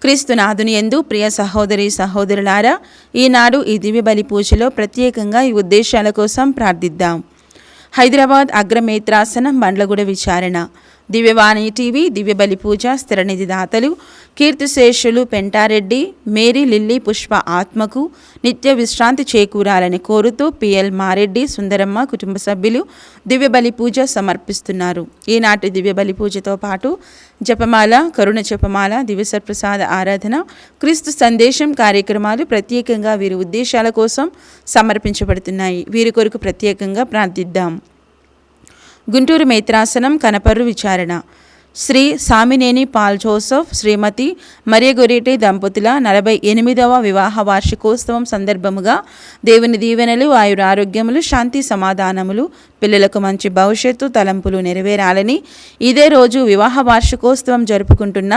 క్రీస్తునాథుని యందు ప్రియ సహోదరి సహోదరులారా, ఈనాడు ఈ దివ్య బలి పూజలో ప్రత్యేకంగా ఈ ఉద్దేశాల కోసం ప్రార్థిద్దాం. హైదరాబాద్ అగ్రమేత్రాసనం బండ్లగూడ విచారణ, దివ్యవాణి టీవీ, దివ్య బలి పూజ స్థిరనిధి దాతలు కీర్తిశేషులు పెంటారెడ్డి మేరీ లిల్లీ పుష్ప ఆత్మకు నిత్య విశ్రాంతి చేకూరాలని కోరుతూ పిఎల్ మారెడ్డి సుందరమ్మ కుటుంబ సభ్యులు దివ్య బలి పూజ సమర్పిస్తున్నారు. ఈనాటి దివ్య బలి పూజతో పాటు జపమాల, కరుణ జపమాల, దివ్యసర్ప్రసాద ఆరాధన, క్రీస్తు సందేశం కార్యక్రమాలు ప్రత్యేకంగా వీరి ఉద్దేశాల కోసం సమర్పించబడుతున్నాయి. వీరి కొరకు ప్రత్యేకంగా ప్రార్థిద్దాం. గుంటూరు మేత్రాసనం కనపర్రు విచారణ, శ్రీ సామినేని పాల్ జోసెఫ్, శ్రీమతి మరియగొరేటే దంపతుల 48వ వివాహ వార్షికోత్సవం సందర్భముగా దేవుని దీవెనలు, ఆయురారోగ్యములు, శాంతి సమాధానములు, పిల్లలకు మంచి భవిష్యత్తు తలంపులు నెరవేరాలని, ఇదే రోజు వివాహ వార్షికోత్సవం జరుపుకుంటున్న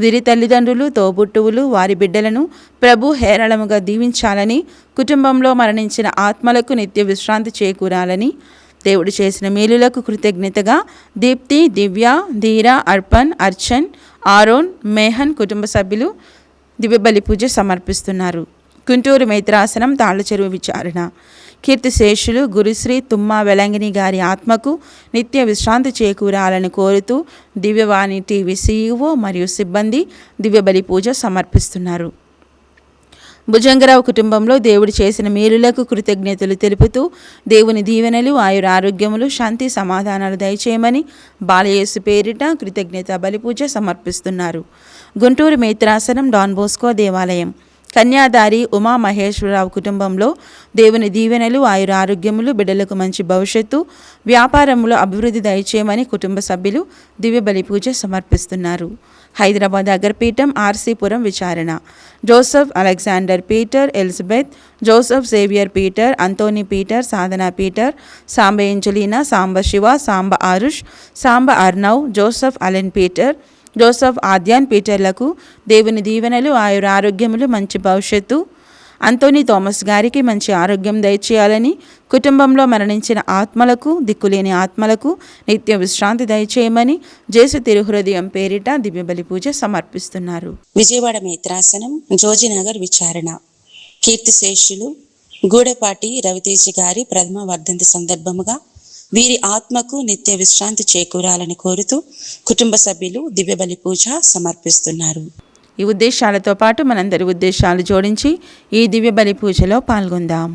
వీరి తల్లిదండ్రులు, తోబుట్టువులు, వారి బిడ్డలను ప్రభు హేరళముగా దీవించాలని, కుటుంబంలో మరణించిన ఆత్మలకు నిత్య విశ్రాంతి చేకూరాలని, దేవుడు చేసిన మేలులకు కృతజ్ఞతగా దీప్తి, దివ్య, ధీర, అర్పణ్, అర్చన్, ఆరోన్, మేహన్ కుటుంబ సభ్యులు దివ్య బలి పూజ సమర్పిస్తున్నారు. గుంటూరు మేత్రాసనం తాళ్ళచెరువు విచారణ, కీర్తిశేషులు గురుశ్రీ తుమ్మా వెలంగిని గారి ఆత్మకు నిత్య విశ్రాంతి చేకూరాలని కోరుతూ దివ్యవాణి టీవీ CEO మరియు సిబ్బంది దివ్య బలి పూజ సమర్పిస్తున్నారు. భుజంగరావు కుటుంబంలో దేవుడు చేసిన మేలులకు కృతజ్ఞతలు తెలుపుతూ దేవుని దీవెనలు, ఆయురారోగ్యములు, శాంతి సమాధానాలు దయచేయమని బాలయేసు పేరిట కృతజ్ఞత బలిపూజ సమర్పిస్తున్నారు. గుంటూరు మేత్రాసనం డాన్ బోస్కో దేవాలయం, కన్యాదారి ఉమా మహేశ్వరరావు కుటుంబంలో దేవుని దీవెనలు, ఆయురారోగ్యములు, బిడ్డలకు మంచి భవిష్యత్తు, వ్యాపారంలో అభివృద్ధి దయచేయమని కుటుంబ సభ్యులు దివ్య బలి పూజ సమర్పిస్తున్నారు. హైదరాబాద్ అగర్పీఠం ఆర్సీపురం విచారణ, Joseph Alexander Peter, Elizabeth, Joseph Xavier Peter, Anthony Peter, Sadhana Peter, Samba Angelina, Samba Siva, Samba Aarush, Samba Arnav, Joseph Allen Peter, Joseph Adyan పీటర్లకు దేవుని దీవెనలు, ఆయురారోగ్యములు, మంచి భవిష్యత్తు, అంతోనీ థామస్ గారికి మంచి ఆరోగ్యం దయచేయాలని, కుటుంబంలో మరణించిన ఆత్మలకు, దిక్కులేని ఆత్మలకు నిత్య విశ్రాంతి దయచేయమని జేసు తిరుహృదయం పేరిట దివ్య బలి పూజ సమర్పిస్తున్నారు. విజయవాడ మేత్రాసనం జోజినగర్ విచారణ, కీర్తిశేషులు గూడపాటి రవితేజ గారి ప్రథమ వర్ధంతి సందర్భముగా వీరి ఆత్మకు నిత్య విశ్రాంతి చేకూరాలని కోరుతూ కుటుంబ సభ్యులు దివ్య బలి పూజ సమర్పిస్తున్నారు. ఈ ఉద్దేశాలతో పాటు మనందరి ఉద్దేశాలు జోడించి ఈ దివ్య బలి పూజలో పాల్గొందాం.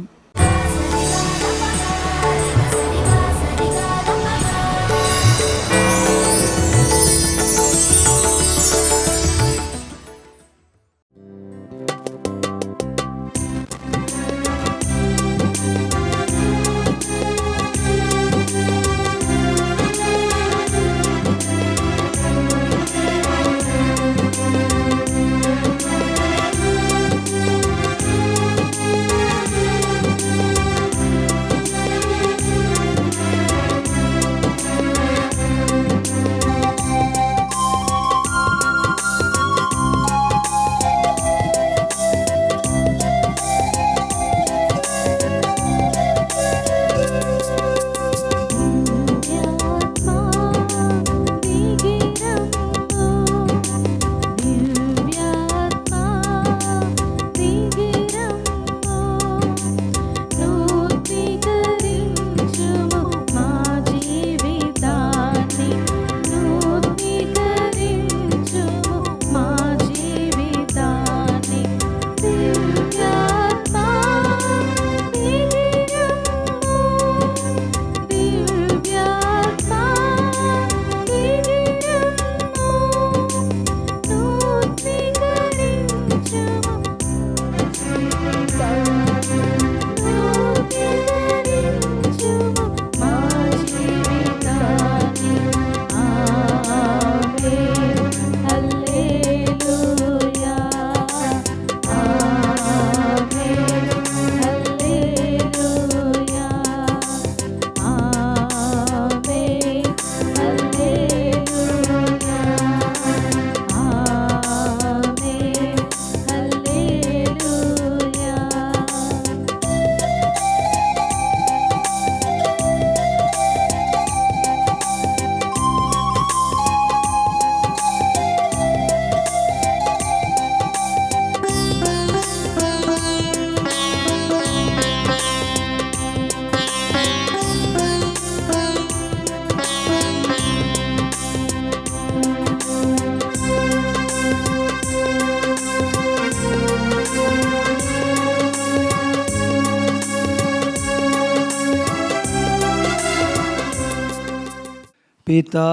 పితా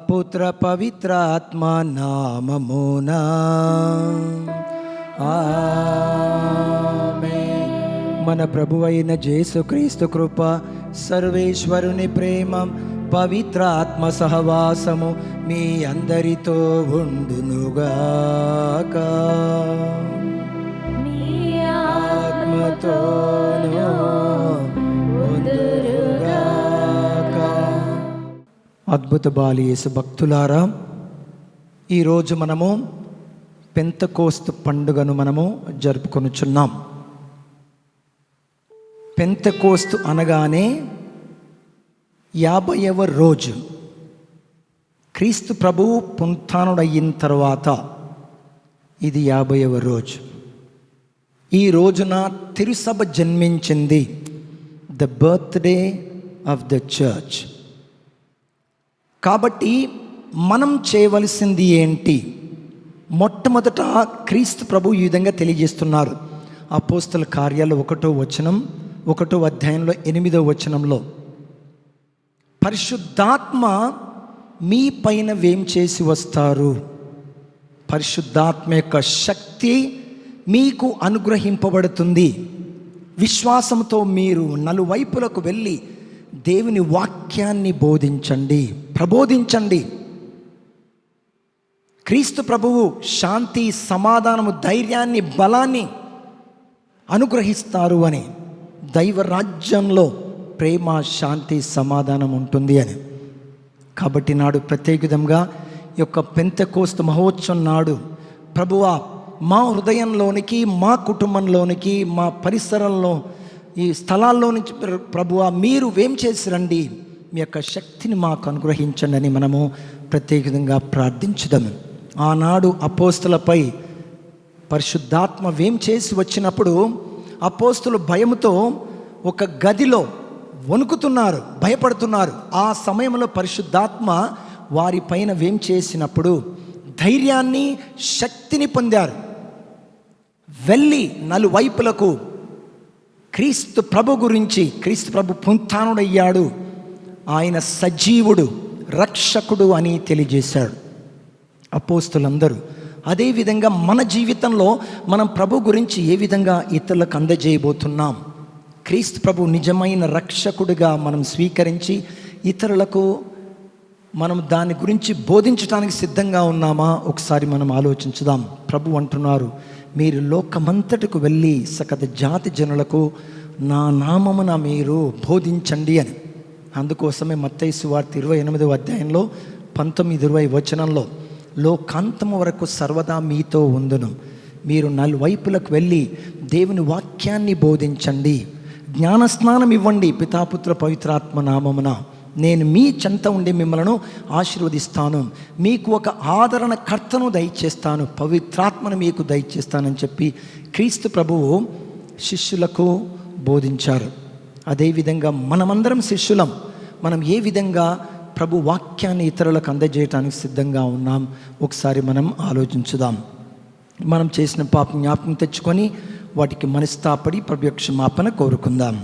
పుత్ర పవిత్రాత్మ నామమునా ఆమేన్. మన ప్రభువైన యేసుక్రీస్తు కృప, సర్వేశ్వరుని ప్రేమ, పవిత్ర ఆత్మ సహవాసము మీ అందరితో ఉండునుగాక. మీ ఆత్మతోనూ ఉండునుగాక. అద్భుత బాలి యేసు భక్తులారా, ఈరోజు మనము పెంతెకోస్తు పండుగను మనము జరుపుకొనుచున్నాం. పెంతెకోస్తు అనగానే 50వ రోజు, క్రీస్తు ప్రభువు పునరుత్థానుడయిన తర్వాత ఇది 50వ రోజు. ఈ రోజున తిరుసభ జన్మించింది, the birthday of the church. కాబట్టి మనం చేయవలసింది ఏంటి? మొట్టమొదట క్రీస్తు ప్రభు ఈ విధంగా తెలియజేస్తున్నారు. అపోస్తల కార్యాలు 1వ వచనం, 1వ అధ్యాయంలో 8వ వచనంలో, పరిశుద్ధాత్మ మీ పైన వేం చేసి వస్తారు. పరిశుద్ధాత్మ యొక్క శక్తి మీకు అనుగ్రహింపబడుతుంది. విశ్వాసంతో మీరు నలువైపులకు వెళ్ళి దేవుని వాక్యాన్ని బోధించండి, ప్రబోధించండి. క్రీస్తు ప్రభువు శాంతి, సమాధానము, ధైర్యాన్ని, బలాన్ని అనుగ్రహిస్తారు అని. దైవ రాజ్యంలో ప్రేమ, శాంతి, సమాధానం ఉంటుంది అని. కాబట్టి నాడు ప్రత్యేకంగా ఈ యొక్క పెంతెకోస్తు మహోత్సవం నాడు ప్రభువా మా హృదయంలోనికి, మా కుటుంబంలోనికి, మా పరిసరంలో, ఈ స్థలాల్లో నుంచి ప్రభువా మీరు వేం చేసి రండి, మీ యొక్క శక్తిని మాకు అనుగ్రహించండి అని మనము ప్రత్యేకంగా ప్రార్థించుదాము. ఆనాడు అపోస్తులపై పరిశుద్ధాత్మ వేం చేసి వచ్చినప్పుడు అపోస్తులు భయముతో ఒక గదిలో వణుకుతున్నారు, భయపడుతున్నారు. ఆ సమయంలో పరిశుద్ధాత్మ వారి పైన వేం చేసినప్పుడు ధైర్యాన్ని, శక్తిని పొందారు. వెళ్ళి నలువైపులకు క్రీస్తు ప్రభు గురించి, క్రీస్తు ప్రభు పునరుత్థానుడయ్యాడు, ఆయన సజీవుడు, రక్షకుడు అని తెలియజేశాడు అపోస్తులందరూ. అదేవిధంగా మన జీవితంలో మనం ప్రభు గురించి ఏ విధంగా ఇతరులకు అందజేయబోతున్నాం? క్రీస్తు ప్రభు నిజమైన రక్షకుడిగా మనం స్వీకరించి ఇతరులకు మనం దాని గురించి బోధించడానికి సిద్ధంగా ఉన్నామా? ఒకసారి మనం ఆలోచించుదాం. ప్రభు అంటున్నారు, మీరు లోకమంతటకు వెళ్ళి సకల జాతి జనులకు నా నామమున మీరు బోధించండి అని. అందుకోసమే మత్తయి సువార్త 28వ అధ్యాయంలో 19-20 వచనంలో, లోకాంతము వరకు సర్వదా మీతో ఉందును, మీరు నలువైపులకు వెళ్ళి దేవుని వాక్యాన్ని బోధించండి, జ్ఞానస్నానం ఇవ్వండి పితాపుత్ర పవిత్రాత్మ నామమున, నేను మీ చెంత ఉండి మిమ్మల్ని ఆశీర్వదిస్తాను, మీకు ఒక ఆదరణకర్తను దయచేస్తాను, పవిత్రాత్మను మీకు దయచేస్తానని చెప్పి క్రీస్తు ప్రభువు శిష్యులకు బోధించారు. అదేవిధంగా మనమందరం శిష్యులం. మనం ఏ విధంగా ప్రభు వాక్యాన్ని ఇతరులకు అందజేయటానికి సిద్ధంగా ఉన్నాం? ఒకసారి మనం ఆలోచించుదాం. మనం చేసిన పాపం జ్ఞాపకం తెచ్చుకొని వాటికి మనస్తాపడి ప్రభు యొక్క క్షమాపణ కోరుకుందాం.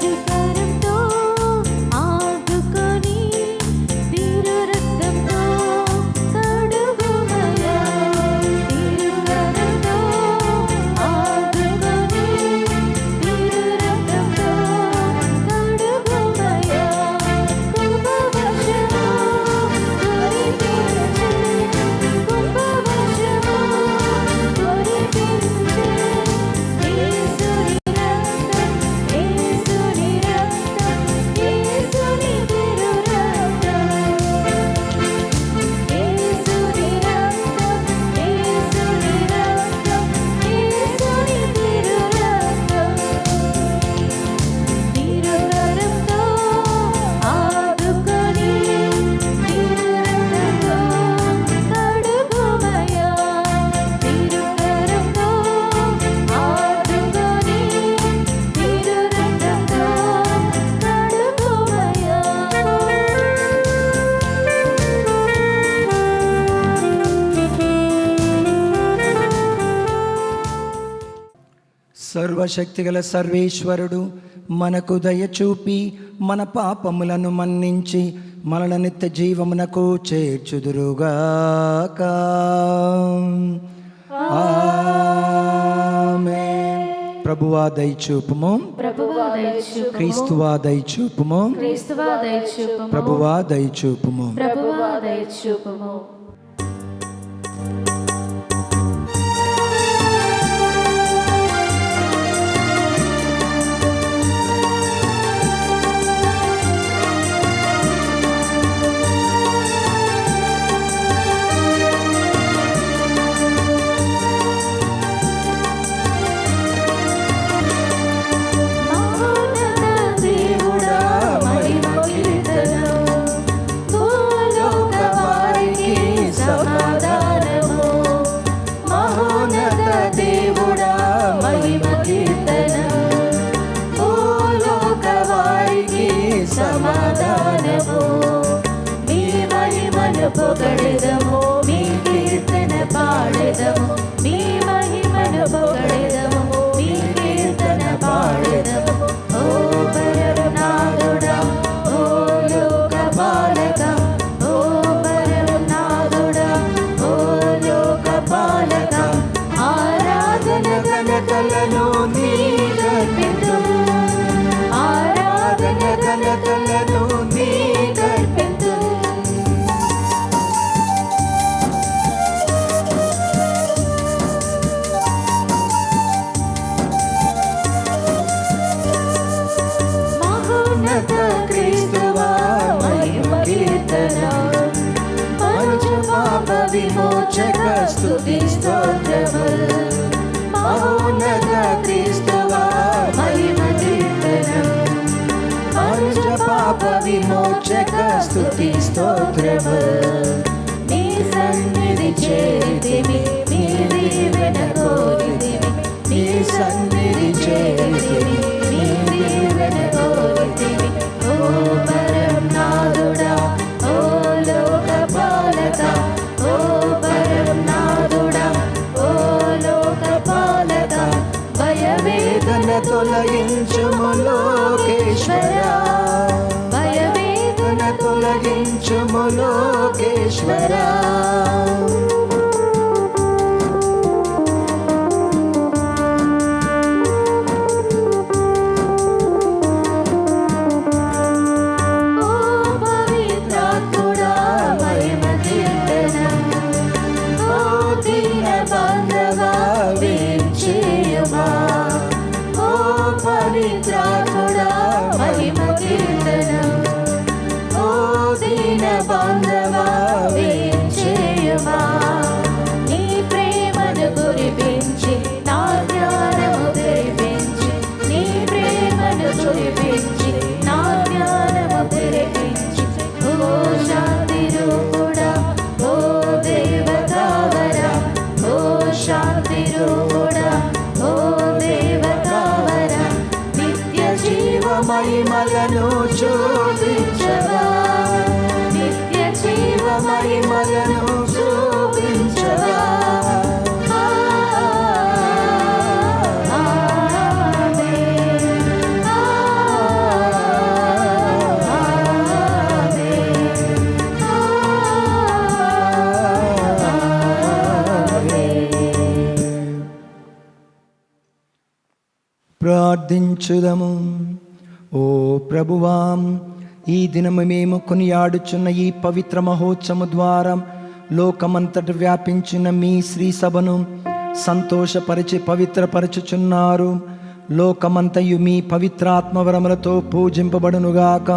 ఇరుకర సర్వశక్తిగల సర్వేశ్వరుడు మనకు దయ చూపి మన పాపములను మన్నించి మనల నిత్య జీవమునకు చేర్చుదురుగాక. ఆమేన్. ప్రభువా దయచూపుము, క్రీస్తువా దయచూపుము, ప్రభువా దయచూపుము. పొగడెదము మీ కీర్తన పాడెదము, మీ మహిమను పొగడెదము మీ కీర్తన పాడెదము. ఓ పరమనాథుడా, ఓ లోక పాలక, ఓ పరమనాథుడా, ఓ లోక పాలక, ఆరాధన ఘనతలను నీకర్పితుము, ఆరాధన ఘనతలను నీకర్పితుము. క్రీస్తువా మహిమ కీర్తన, మనుజ పాప విమోచక స్తుతి స్తోత్రములు. మహోన్నత క్రీస్తువా మహిమ కీర్తన, మనుజ పాప విమోచక స్తుతి స్తోత్రములు. నీ సన్నిధి చేరితిమి, నీ దీవెన కోరితిమి, నీ సన్నిధి చేరితిమి, నీ దీవెన కోరితిమి. ఓ పరమనాథుడా, ఓ లోక పాలక, ఓ పరమనాథుడా, ఓ లోక పాలక, భయవేదన తొలగించుము లోకేశ్వరా, భయవేదన తొలగించుము లోకేశ్వరా. పవిత్రాత్ముడా మహిమ కీర్తన, ఓ దీన బాంధవా వేంచేయుమా. నీ ప్రేమను కురిపించి నా జ్ఞానము తెరిపించి, నీ ప్రేమను కురిపించి నా జ్ఞానము తెరిపించి. ఓ శాంతి రూపుడా, ఓ దేవతావరా, ఓ శాంతి రూపుడా, ఓ దేవతావరా, నిత్య జీవ మహిమలను చూపించవా, నిత్య జీవ మహిమలను చూపించవా. ప్రార్థించుదము. ఓ ప్రభువాం, ఈ దినము మేము కొనియాడుచున్న ఈ పవిత్ర మహోత్సవము ద్వారా లోకమంతట వ్యాపించిన మీ శ్రీ సభను సంతోషపరిచి పవిత్రపరచుచున్నారు. లోకమంతయు మీ పవిత్రాత్మవరములతో పూజింపబడునుగాక.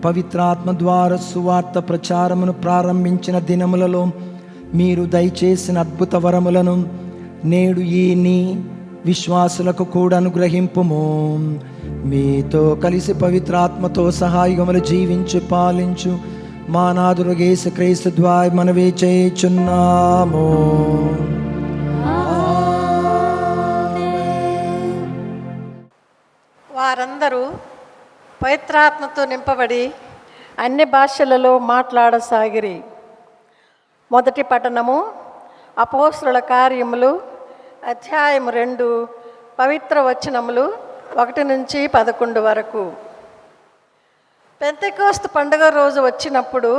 పవిత్రాత్మ ద్వారా సువార్త ప్రచారమును ప్రారంభించిన దినములలో మీరు దయచేసిన అద్భుత వరములను నేడు ఈ నీ విశ్వాసులకు కూడా అనుగ్రహింపుము. మీతో కలిసి పవిత్రాత్మతో సహాయములు జీవించు పాలించు మా నాథుడు యేసుక్రీస్తు ద్వారా మనవి చేయుచున్నాము. వారందరూ పవిత్రాత్మతో నింపబడి అన్ని భాషలలో మాట్లాడసాగిరి. మొదటి పఠనము అపోస్తలుల కార్యములు అధ్యాయం 2 పవిత్ర వచనములు 1-11 వరకు. పెంతెకోస్తు పండుగ రోజు వచ్చినప్పుడు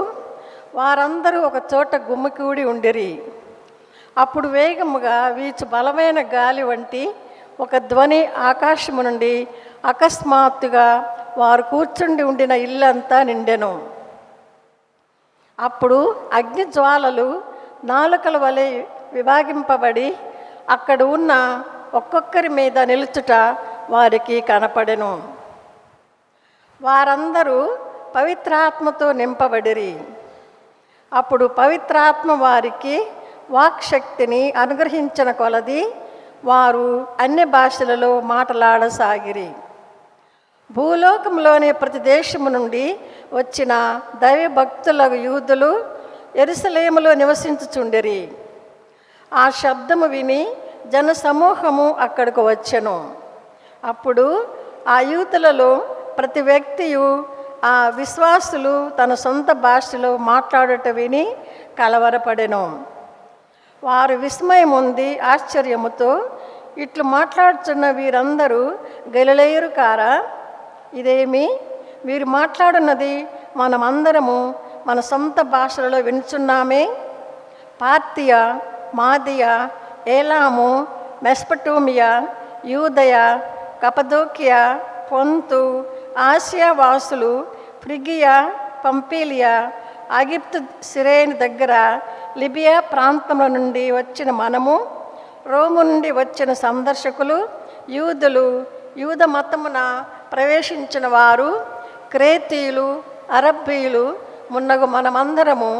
వారందరూ ఒక చోట గుమికూడి ఉండిరి. అప్పుడు వేగముగా వీచు బలమైన గాలి వంటి ఒక ధ్వని ఆకాశము నుండి అకస్మాత్తుగా వారు కూర్చుండి ఉండిన ఇల్లంతా నిండెను. అప్పుడు అగ్ని జ్వాలలు నాలుకల వలె విభాగింపబడి అక్కడ ఉన్న ఒక్కొక్కరి మీద నిలుచుట వారికి కనపడెను. వారందరూ పవిత్రాత్మతో నింపబడిరి. అప్పుడు పవిత్రాత్మ వారికి వాక్శక్తిని అనుగ్రహించిన కొలది వారు అన్య భాషలలో మాట్లాడసాగిరి. భూలోకంలోని ప్రతి దేశము నుండి వచ్చిన దైవభక్తుల యూదులు యెరూషలేములో నివసించుచుండిరి. ఆ శబ్దము విని జనసమూహము అక్కడకు వచ్చెను. అప్పుడు ఆ యూదులలో ప్రతి వ్యక్తియు ఆ విశ్వాసులు తన సొంత భాషలో మాట్లాడుట విని కలవరపడెను. వారు విస్మయం ఉంది ఆశ్చర్యముతో, ఇట్లు మాట్లాడుతున్న వీరందరూ గలిలయులు కారా? ఇదేమి వీరు మాట్లాడున్నది మనమందరము మన సొంత భాషలలో వినుచున్నామే? పార్తియా, మాదియా, ఏలాము, మెస్పటోమియా, యూదయ, కపదోకియా, పొంతు, ఆసియా వాసులు, ఫ్రిగియా, పంపిలియా, ఐగుప్తు సిరేని దగ్గర లిబియా ప్రాంతంలో నుండి వచ్చిన మనము, రోము నుండి వచ్చిన సందర్శకులు, యూదులు, యూద మతమున ప్రవేశించిన వారు, క్రేతీయులు, అరబ్బీయులు మున్నగు మనమందరము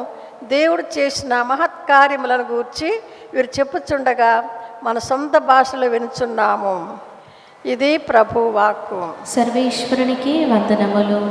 దేవుడు చేసిన మహత్కార్యములను గూర్చి వీరు చెప్పుచుండగా మన సొంత భాషలో వినుచున్నాము. ఇది ప్రభు వాక్కు. సర్వేశ్వరునికి వందనములు.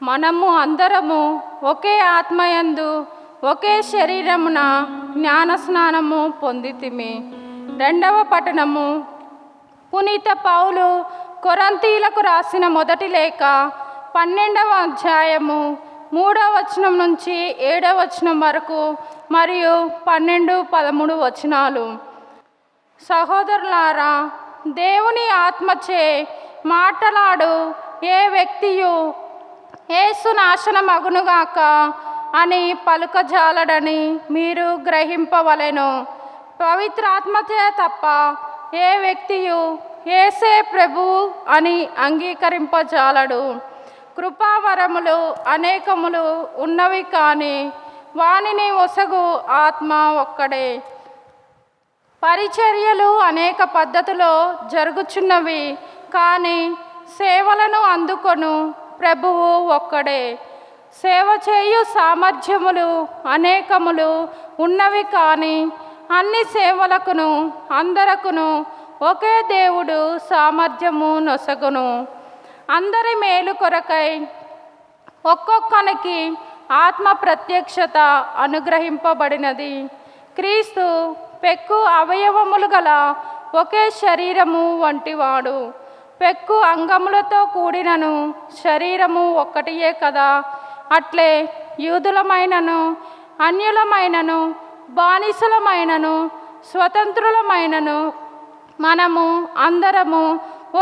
మనము అందరము ఒకే ఆత్మయందు ఒకే శరీరమున జ్ఞానస్నానము పొందితిమి. 2వ పట్టణము. పునీత పౌలు కొరంతీలకు రాసిన మొదటి లేఖ 12వ అధ్యాయము 3వ వచనం నుంచి 7వ వచనం వరకు మరియు 12, 13 వచనాలు. సహోదరులారా, దేవుని ఆత్మచే మాట్లాడు ఏ వ్యక్తియు యేసు నాశనమగునుగాక అని పలుకజాలడని మీరు గ్రహింపవలెను. పవిత్రాత్మచే తప్ప ఏ వ్యక్తియు ఏసే ప్రభువు అని అంగీకరింపజాలడు. కృపావరములు అనేకములు ఉన్నవి కానీ వానిని ఒసగు ఆత్మ ఒక్కడే. పరిచర్యలు అనేక పద్ధతిలో జరుగుచున్నవి కానీ సేవలను అందుకొను ప్రభువు ఒక్కడే. సేవ చేయు సామర్థ్యములు అనేకములు ఉన్నవి కానీ అన్ని సేవలకును అందరకును ఒకే దేవుడు సామర్థ్యము నొసగును. అందరి మేలు కొరకై ఒక్కొక్కనికి ఆత్మ ప్రత్యక్షత అనుగ్రహింపబడినది. క్రీస్తు పెక్కు అవయవములు గల ఒకే శరీరము వంటివాడు. పెక్కు అంగములతో కూడినను శరీరము ఒక్కటియే కదా. అట్లే యూదులమైనను అన్యులమైనను బానిసలమైనను స్వతంత్రులమైనను మనము అందరము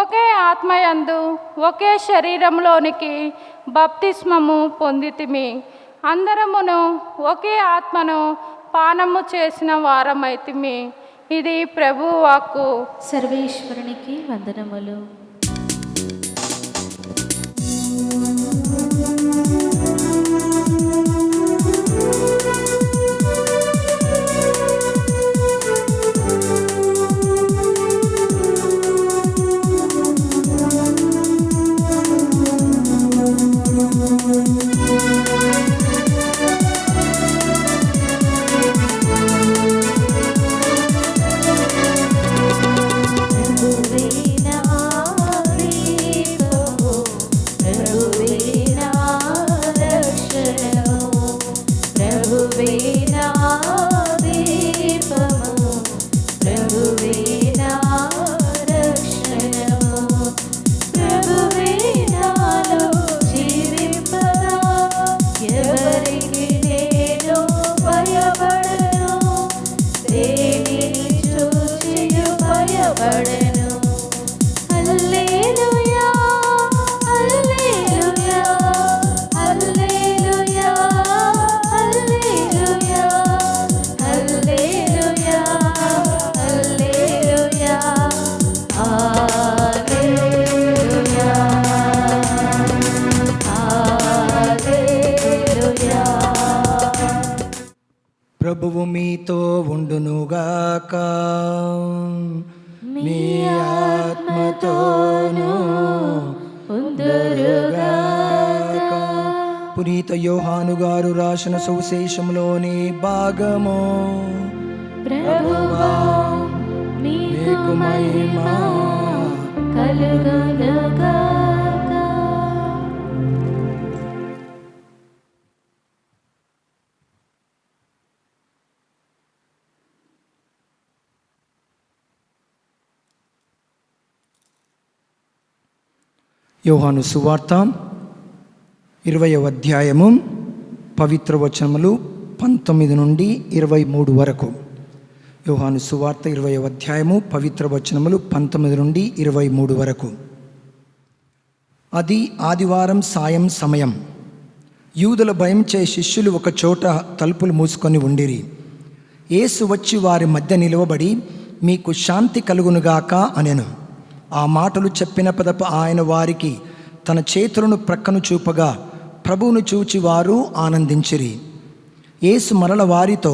ఒకే ఆత్మయందు ఒకే శరీరంలోనికి బప్తిస్మము పొందితిమి. అందరమును ఒకే ఆత్మను పానము చేసిన వారమైతిమి. ఇది ప్రభువు వాక్కు. సర్వేశ్వరునికి వందనములు. ప్రభువు మీతో ఉండునుగాక, మీ ఆత్మతోనూ ఉందురుగాక. పునీత యోహాను గారు రాసిన సువిశేషంలోని భాగము. ప్రభువా మీకు మహిమ కలుగునుగాక. యోహాను సువార్త 20వ అధ్యాయము పవిత్ర వచనములు 19 నుండి 23 వరకు. యోహాను సువార్త 20వ అధ్యాయము పవిత్ర వచనములు 19 నుండి 23 వరకు. అది ఆదివారం సాయం సమయం. యూదుల భయంచే శిష్యులు ఒక చోట తలుపులు మూసుకొని ఉండిరి. యేసు వచ్చి వారి మధ్య నిలువబడి, మీకు శాంతి కలుగునుగాక అనెను. ఆ మాటలు చెప్పిన పిదప ఆయన వారికి తన చేతులను ప్రక్కను చూపగా ప్రభువును చూచి వారు ఆనందించిరి. యేసు మరల వారితో,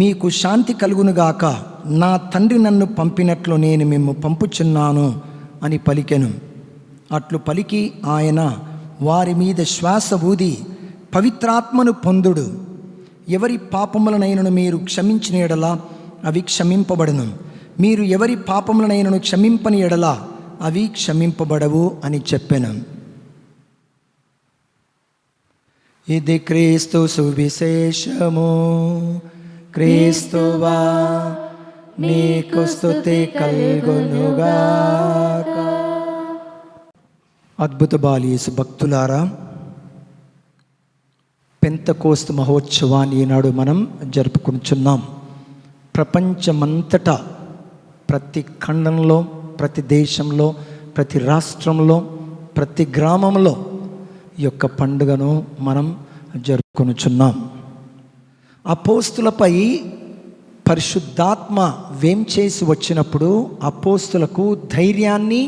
మీకు శాంతి కలుగునుగాక, నా తండ్రి నన్ను పంపినట్లు నేను మిమ్ము పంపుచున్నాను అని పలికెను. అట్లు పలికి ఆయన వారి మీద శ్వాస ఊది, పవిత్రాత్మను పొందుడు. ఎవరి పాపములనైనను మీరు క్షమించిన ఎడల అవి క్షమింపబడును, మీరు ఎవరి పాపములనైనను క్షమింపని ఎడల అవి క్షమింపబడవు అని చెప్పెను. ఇది క్రీస్తు సువిశేషము. క్రీస్తువా నీకు స్తుతి కలుగునుగాక. అద్భుత బాలీసు భక్తులారా, పెంతెకోస్తు మహోత్సవాన్ని ఈనాడు మనం జరుపుకుంటున్నాం. ప్రపంచమంతటా ప్రతి ఖండంలో, ప్రతి దేశంలో, ప్రతి రాష్ట్రంలో, ప్రతి గ్రామంలో ఈ యొక్క పండుగను మనం జరుపుకొనుచున్నాం. అపోస్తులపై పరిశుద్ధాత్మ వేంచేసి వచ్చినప్పుడు అపోస్తులకు ధైర్యాన్ని,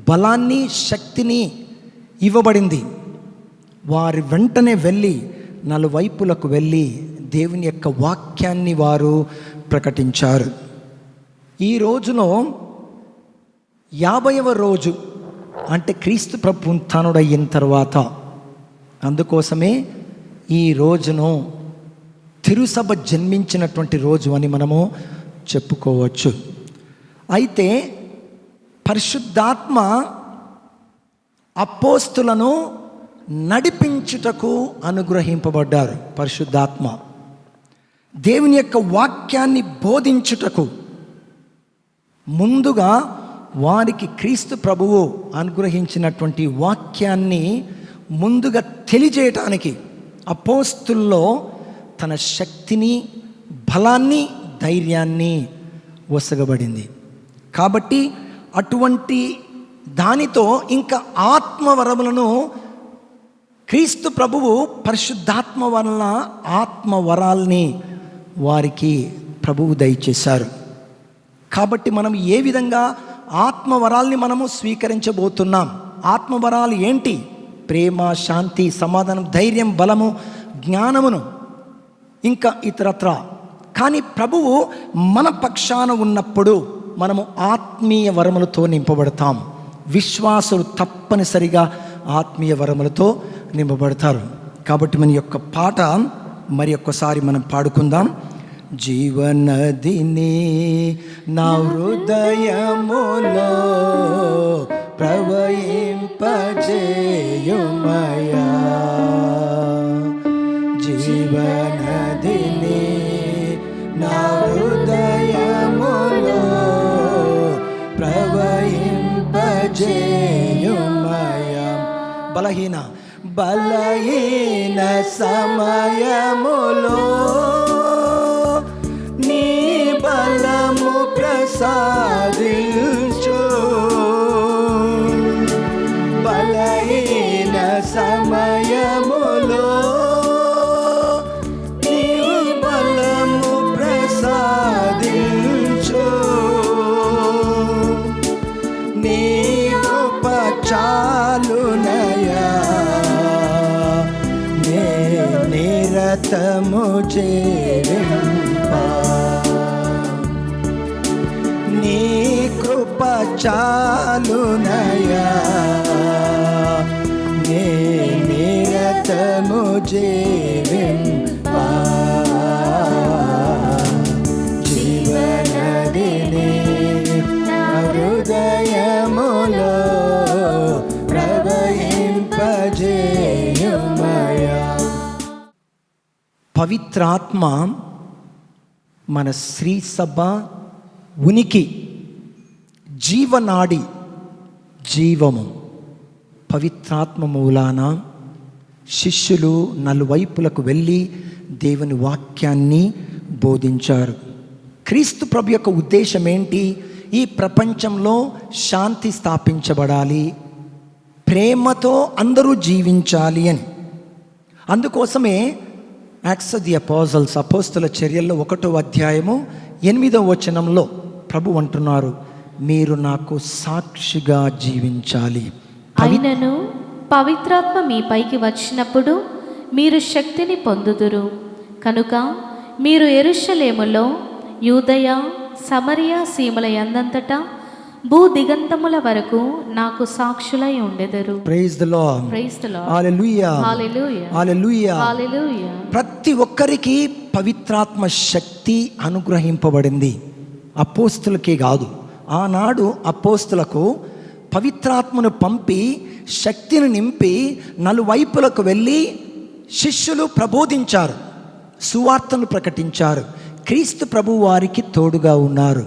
బలాన్ని, శక్తిని ఇవ్వబడింది. వారి వెంటనే వెళ్ళి నలువైపులకు వెళ్ళి దేవుని యొక్క వాక్యాన్ని వారు ప్రకటించారు. ఈ రోజులో 50వ రోజు అంటే క్రీస్తు ప్రభు పునరుత్థానుడయిన తర్వాత, అందుకోసమే ఈ రోజును తిరుసభ జన్మించినటువంటి రోజు అని మనము చెప్పుకోవచ్చు. అయితే పరిశుద్ధాత్మ అపోస్తులను నడిపించుటకు అనుగ్రహింపబడ్డారు. పరిశుద్ధాత్మ దేవుని యొక్క వాక్యాన్ని బోధించుటకు ముందుగా వారికి క్రీస్తు ప్రభువు అనుగ్రహించినటువంటి వాక్యాన్ని ముందుగా తెలియజేయటానికి అపోస్తుల్లో తన శక్తిని, బలాన్ని, ధైర్యాన్ని వసగబడింది. కాబట్టి అటువంటి దానితో ఇంకా ఆత్మవరములను క్రీస్తు ప్రభువు పరిశుద్ధాత్మ వలన ఆత్మవరాల్ని వారికి ప్రభువు దయచేశారు. కాబట్టి మనం ఏ విధంగా ఆత్మవరాల్ని మనము స్వీకరించబోతున్నాం? ఆత్మవరాలు ఏంటి? ప్రేమ, శాంతి, సమాధానం, ధైర్యం, బలము, జ్ఞానమును, ఇంకా ఇతరత్ర. కానీ ప్రభువు మన పక్షాన ఉన్నప్పుడు మనము ఆత్మీయ వరములతో నింపబడతాం. విశ్వాసులు తప్పనిసరిగా ఆత్మీయ వరములతో నింపబడతారు. కాబట్టి మన యొక్క పాట మరి ఒక్కసారి మనం పాడుకుందాం. జీవనదిని నా హృదయములో ప్రవహింపజేయుమయా, జీవనదిని నా హృదయములో ప్రవహింపజేయుమయా. బలహీన సమయములో నీ బలము ప్రసాదించు, బలహీన సమయములో నీ బలము ప్రసాదించు, నీ కృప చాలునయా, నే నిరతము చేరింపా, నీ కృప చాలునయా, నే నిరతము జీవింపా, జీవనదిని నా హృదయములో ప్రవహింపజేయుమయా. పవిత్రాత్మ మన శ్రీ సభ ఉనికి, జీవనాడి, జీవము. పవిత్రాత్మ మూలాన శిష్యులు నలువైపులకు వెళ్ళి దేవుని వాక్యాన్ని బోధించారు. క్రీస్తు ప్రభు యొక్క ఉద్దేశం ఏంటి? ఈ ప్రపంచంలో శాంతి స్థాపించబడాలి, ప్రేమతో అందరూ జీవించాలి అని. అందుకోసమే యాక్ట్స్ ఆఫ్ ది అపోజల్స్, అపోస్తుల చర్యల్లో 1వ అధ్యాయము 8వ వచనంలో ప్రభు అంటున్నారు, మీరు నాకు సాక్షిగా జీవించాలి. అయినను పవిత్రాత్మ మీ పైకి వచ్చినప్పుడు మీరు శక్తిని పొందుదురు. కనుక మీరు యెరూషలేములో, యూదయ, సమరయ సీమల యందంతటా భూ దిగంతముల వరకు నాకు సాక్షులై ఉండెదరు. Praise the Lord. Praise the Lord. Hallelujah. Hallelujah. Hallelujah. Hallelujah. ప్రతి ఒక్కరికి పవిత్రాత్మ శక్తి అనుగ్రహింపబడింది. అపోస్తులకే కాదు, ఆనాడు అపోస్తులకు పవిత్రాత్మను పంపి శక్తిని నింపి నలువైపులకు వెళ్ళి శిష్యులు ప్రబోధించారు, సువార్తను ప్రకటించారు. క్రీస్తు ప్రభు వారికి తోడుగా ఉన్నారు.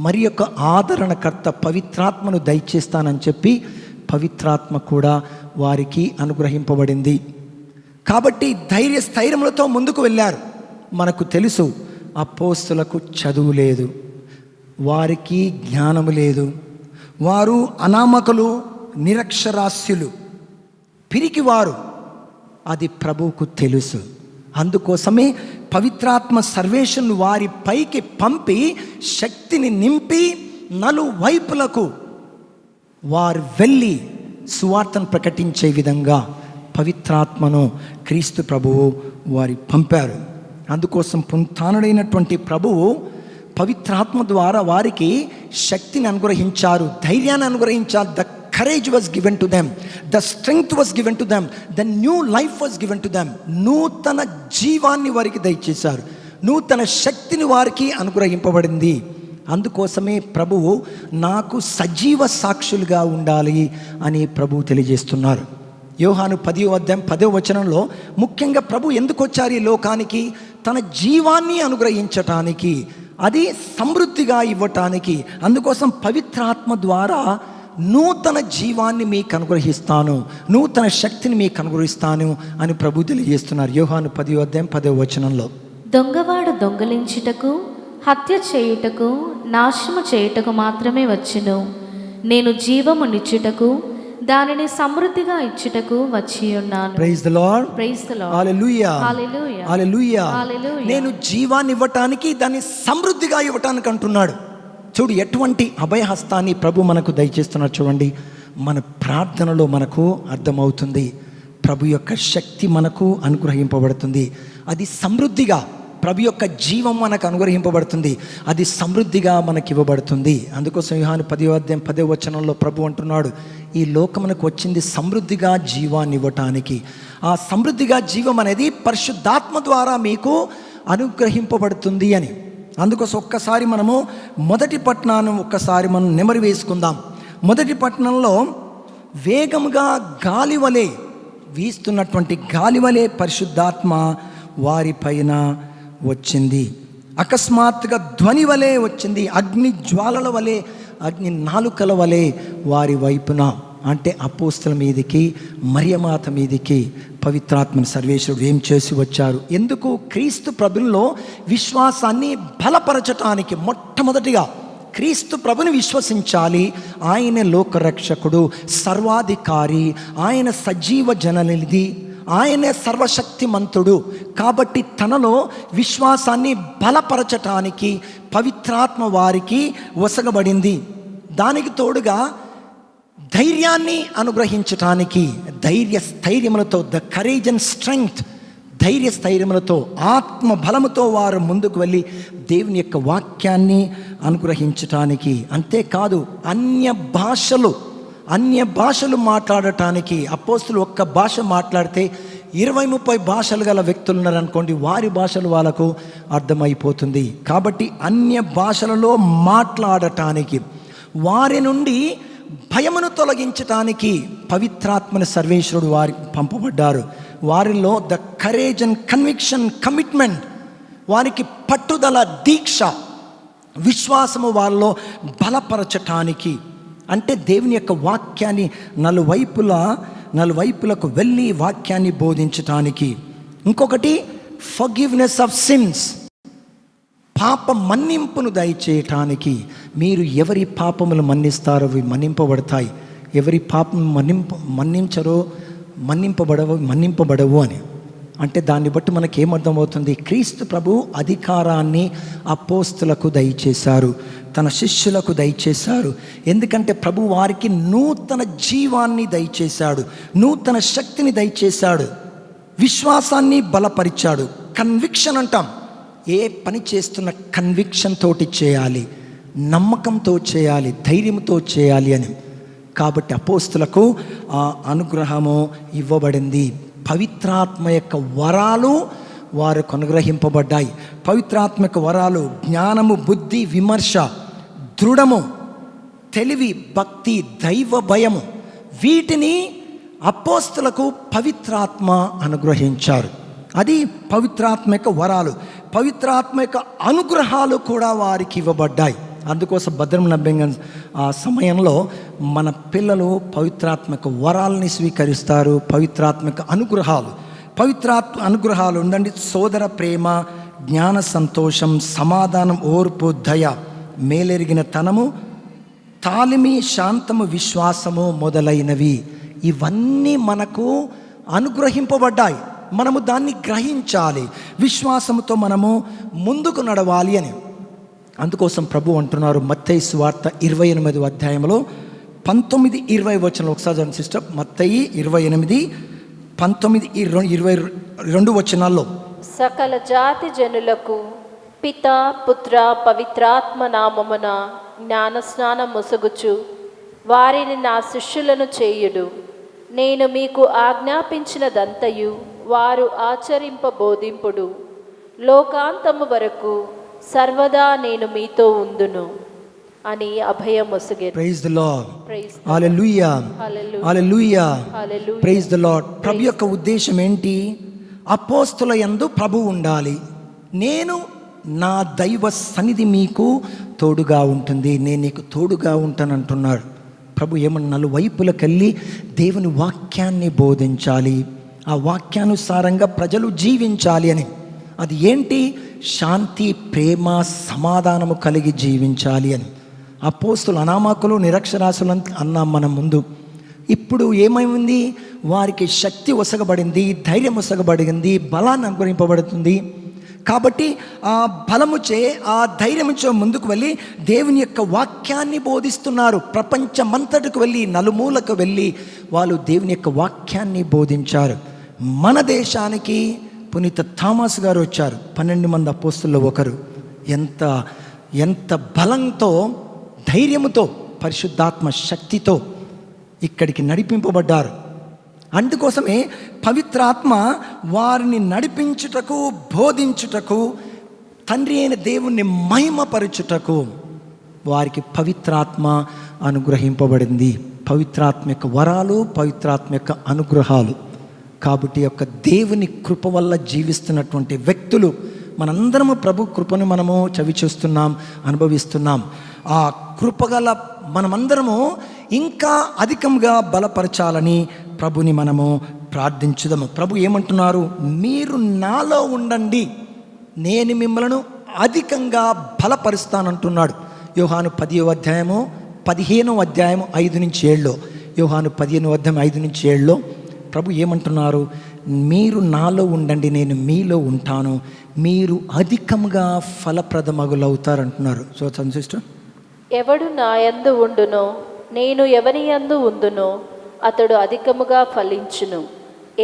మరి యొక్క ఆదరణకర్త పవిత్రాత్మను దయచేస్తానని చెప్పి పవిత్రాత్మ కూడా వారికి అనుగ్రహింపబడింది. కాబట్టి స్థైర్యములతో ముందుకు వెళ్ళారు. మనకు తెలుసు, అపోస్తులకు చదువు లేదు, వారికి జ్ఞానము లేదు, వారు అనామకులు, నిరక్షరాస్యులు, పిరికివారు. అది ప్రభువుకు తెలుసు. అందుకోసమే పవిత్రాత్మ సర్వేషన్ వారి పైకి పంపి శక్తిని నింపి నలువైపులకు వారు వెళ్ళి సువార్తను ప్రకటించే విధంగా పవిత్రాత్మను క్రీస్తు ప్రభువు వారి పంపారు. అందుకోసం పునరుత్థానుడైనటువంటి ప్రభువు పవిత్రాత్మ ద్వారా వారికి శక్తిని అనుగ్రహించారు, ధైర్యాన్ని అనుగ్రహించారు. The courage was given to them, the strength was given to them, the new life was given to them. నూతన జీవాన్ని వారికి దయచేశారు, నూతన శక్తిని వారికి అనుగ్రహింపబడింది. అందుకోసమే ప్రభువు నాకు సజీవ సాక్షులుగా ఉండాలి అని ప్రభువు తెలియజేస్తున్నారు. యోహాను 10వ అధ్యాయం 10వ వచనంలో ముఖ్యంగా ప్రభు ఎందుకు వచ్చారు ఈ లోకానికి? తన జీవాన్ని అనుగ్రహించటానికి, అది సమృద్ధిగా ఇవ్వటానికి. అందుకోసం పవిత్రాత్మ ద్వారా నూతన జీవాన్ని మీకు అనుగ్రహిస్తాను, నూతన శక్తిని మీకు అనుగ్రహిస్తాను అని ప్రభు తెలియజేస్తున్నారు. యోహాను 10వ అధ్యాయం 10వ వచనంలో, దొంగవాడు దొంగలించుటకు, హత్య చేయుటకు, నాశనము చేయుటకు మాత్రమే వచ్చును. నేను జీవమునిచ్చుటకు, దానిని సమృద్ధిగా ఇచ్చుటకు వచ్చి ఉన్నాను. Praise the Lord, praise the Lord, hallelujah, hallelujah, hallelujah. Hallelujah. నేను జీవాన్ని ఇవ్వటానికి, దాన్ని సమృద్ధిగా ఇవ్వటానికి అంటున్నాడు. చూడు ఎటువంటి అభయహస్తాన్ని ప్రభు మనకు దయచేస్తున్నారు. చూడండి, మన ప్రార్థనలో మనకు అర్థమవుతుంది. ప్రభు యొక్క శక్తి మనకు అనుగ్రహింపబడుతుంది, అది సమృద్ధిగా. ప్రభు యొక్క జీవం మనకు అనుగ్రహింపబడుతుంది, అది సమృద్ధిగా మనకి ఇవ్వబడుతుంది. అందుకోసం యోహాను 10వ అధ్యాయం 10వ వచనంలో ప్రభు అంటున్నాడు, ఈ లోకమునకు వచ్చింది సమృద్ధిగా జీవాన్ని ఇవ్వటానికి. ఆ సమృద్ధిగా జీవం అనేది పరిశుద్ధాత్మ ద్వారా మీకు అనుగ్రహింపబడుతుంది అని. అందుకోసం ఒక్కసారి మనము మొదటి పట్టణాన్ని ఒక్కసారి మనం నెమరు వేసుకుందాం. మొదటి పట్టణంలో వేగముగా గాలివలే వీస్తున్నటువంటి గాలివలే పరిశుద్ధాత్మ వారిపైన వచ్చింది. అకస్మాత్తుగా ధ్వని వలె వచ్చింది, అగ్ని జ్వాలల వలె, అగ్ని నాలుకల వలె వారి వైపున, అంటే అపోస్తల మీదికి, మరియమాత మీదికి పవిత్రాత్మని సర్వేశ్వరుడు ఏం చేసి వచ్చారు? ఎందుకు? క్రీస్తు ప్రభులో విశ్వాసాన్ని బలపరచటానికి. మొట్టమొదటిగా క్రీస్తు ప్రభుని విశ్వసించాలి. ఆయన లోకరక్షకుడు, సర్వాధికారి, ఆయన సజీవ జననిధి, ఆయనే సర్వశక్తిమంతుడు. కాబట్టి తనలో విశ్వాసాన్ని బలపరచటానికి పవిత్రాత్మ వారికి వసగబడింది. దానికి తోడుగా ధైర్యాన్ని అనుగ్రహించటానికి, స్థైర్యములతో, ద కరేజ్ అండ్ స్ట్రెంగ్త్, స్థైర్యములతో, ఆత్మ బలముతో వారు ముందుకు వెళ్ళి దేవుని యొక్క వాక్యాన్ని అనుగ్రహించటానికి. అంతేకాదు అన్య భాషలు మాట్లాడటానికి. అపోస్తులు ఒక్క భాష మాట్లాడితే 20-30 భాషలు గల వ్యక్తులు ఉన్నారనుకోండి, వారి భాషలు వాళ్ళకు అర్థమైపోతుంది. కాబట్టి అన్య భాషలలో మాట్లాడటానికి, వారి నుండి భయమును తొలగించటానికి పవిత్రాత్మని సర్వేశ్వరుడు వారికి పంపబడ్డారు. వారిలో the courage and conviction, commitment, వారికి పట్టుదల, దీక్ష, విశ్వాసము వాళ్ళలో బలపరచటానికి. అంటే దేవుని యొక్క వాక్యాన్ని నలువైపులకు వెళ్ళి వాక్యాన్ని బోధించటానికి. ఇంకొకటి ఫర్గివ్నెస్ ఆఫ్ సిన్స్, పాప మన్నింపును దయచేయటానికి. మీరు ఎవరి పాపములు మన్నిస్తారో అవి మన్నింపబడతాయి, ఎవరి పాపం మన్నించరో మన్నింపబడవు అని. అంటే దాన్ని బట్టి మనకి ఏమర్థమవుతుంది? క్రీస్తు ప్రభు అధికారాన్ని అపోస్తులకు దయచేశారు, తన శిష్యులకు దయచేశారు. ఎందుకంటే ప్రభు వారికి నూతన జీవాన్ని దయచేశాడు, నూతన శక్తిని దయచేశాడు, విశ్వాసాన్ని బలపరిచాడు. కన్విక్షన్ అంటాం, ఏ పని చేస్తున్న కన్విక్షన్ తోటి చేయాలి, నమ్మకంతో చేయాలి, ధైర్యంతో చేయాలి అని. కాబట్టి అపోస్తులకు ఆ అనుగ్రహము ఇవ్వబడింది. పవిత్రాత్మ యొక్క వరాలు వారికి అనుగ్రహింపబడ్డాయి. పవిత్రాత్మ యొక్క వరాలు జ్ఞానము, బుద్ధి, విమర్శ, దృఢము, తెలివి, భక్తి, దైవ భయము, వీటిని అపోస్తులకు పవిత్రాత్మ అనుగ్రహించారు. అది పవిత్రాత్మ యొక్క వరాలు. పవిత్రాత్మ యొక్క అనుగ్రహాలు కూడా వారికి ఇవ్వబడ్డాయి. అందుకోసం భద్రం నభ్యంగా ఆ సమయంలో మన పిల్లలు పవిత్రాత్మక వరాలని స్వీకరిస్తారు. పవిత్రాత్మక అనుగ్రహాలు ఉండండి. సోదర ప్రేమ, జ్ఞాన సంతోషం, సమాధానం, ఓర్పు, దయ, మేలెరిగిన తనము, తాలిమి, శాంతము, విశ్వాసము మొదలైనవి. ఇవన్నీ మనకు అనుగ్రహింపబడ్డాయి. మనము దాన్ని గ్రహించాలి, విశ్వాసంతో మనము ముందుకు నడవాలి అని. అందుకోసం ప్రభు అంటున్నారు మత్తయి సువార్త 28వ అధ్యాయంలో 19-20 వచనంలో. ఒకసారి చూడండి సిస్టర్, మత్తయి 28:19-22 వచనాల్లో. సకల జాతి జనులకు పిత పుత్ర పవిత్రాత్మ నామమున జ్ఞానస్నాన మొసగుచు వారిని నా శిష్యులను చేయుడు. నేను మీకు ఆజ్ఞాపించినదంతయు వారు ఆచరింపబోధింపుడు. లోకాంతము వరకు సర్వదా నేను మీతో ఉందును అని అభయం మొసగెను. Praise the Lord. Praise the hallelujah, hallelujah, hallelujah, hallelujah. Praise the Lord. ప్రభు యొక్క ఉద్దేశం ఏంటి? అపోస్తుల యందు ప్రభు ఉండాలి. నేను నా దైవ సన్నిధి మీకు తోడుగా ఉంటుంది, నేను నీకు తోడుగా ఉంటానంటున్నాడు ప్రభు. ఏమన్నా నలువైపులకు వెళ్ళి దేవుని వాక్యాన్ని బోధించాలి, ఆ వాక్యానుసారంగా ప్రజలు జీవించాలి అని. అది ఏంటి? శాంతి, ప్రేమ, సమాధానము కలిగి జీవించాలి అని. అపోస్తులు అనామకులు, నిరక్షరాస్యులు అన్నాం మనం ముందు. ఇప్పుడు ఏమైంది? వారికి శక్తి ఒసగబడింది, ధైర్యం ఒసగబడింది, బలాన్ని అనుగ్రహింపబడుతుంది. కాబట్టి ఆ బలముచే, ఆ ధైర్యముచే ముందుకు వెళ్ళి దేవుని యొక్క వాక్యాన్ని బోధిస్తున్నారు. ప్రపంచమంతటికి వెళ్ళి, నలుమూలకు వెళ్ళి వాళ్ళు దేవుని యొక్క వాక్యాన్ని బోధించారు. మన దేశానికి పునీత థామస్ గారు వచ్చారు, 12 మంది అపోస్తుల్లో ఒకరు. ఎంత బలంతో, ధైర్యముతో, పరిశుద్ధాత్మ శక్తితో ఇక్కడికి నడిపింపబడ్డారు. అందుకోసమే పవిత్రాత్మ వారిని నడిపించుటకు, బోధించుటకు, తండ్రి అయిన దేవుణ్ణి మహిమపరచుటకు వారికి పవిత్రాత్మ అనుగ్రహింపబడింది. పవిత్రాత్మ యొక్క వరాలు, పవిత్రాత్మ యొక్క అనుగ్రహాలు. కాబట్టి యొక్క దేవుని కృప వల్ల జీవిస్తున్నటువంటి వ్యక్తులు మనందరము ప్రభు కృపను మనము చవి చూస్తున్నాం, అనుభవిస్తున్నాం. ఆ కృపగల మనమందరము ఇంకా అధికంగా బలపరచాలని ప్రభుని మనము ప్రార్థించుదాము. ప్రభు ఏమంటున్నారు? మీరు నాలో ఉండండి, నేను మిమ్మలను అధికంగా బలపరుస్తానంటున్నాడు. యోహాను 10వ అధ్యాయము 15వ అధ్యాయము 5-7. యోహాను 15వ అధ్యాయం 5-7 ప్రభు ఏమంటున్నారు? మీరు నాలో ఉండండి, నేను మీలో ఉంటాను, మీరు అధికంగా ఫలప్రదమగులవుతారంటున్నారు. సో సిస్టర్, ఎవడు నా యందు ఉండునో, నేను ఎవని యందు ఉందునో అతడు అధికముగా ఫలించును.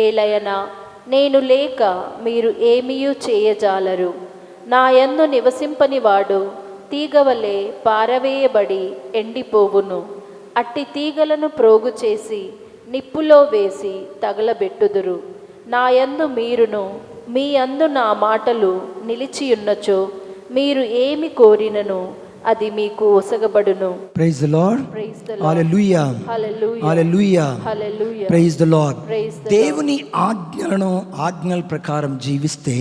ఏలయనా నేను లేక మీరు ఏమీయూ చేయజాలరు. నా యందు నివసింపని వాడు తీగవలే పారవేయబడి ఎండిపోవును. అట్టి తీగలను ప్రోగు చేసి నిప్పులో వేసి తగలబెట్టుదురు. నా యందు మీరును, మీ యందు నా మాటలు నిలిచియున్నచో మీరు ఏమి కోరినను అది మీకు ఒసగబడును. Praise the Lord. Praise the Lord. Hallelujah, hallelujah, hallelujah, hallelujah. Praise the Lord. Praise the దేవుని ఆజ్ఞల ప్రకారం జీవిస్తే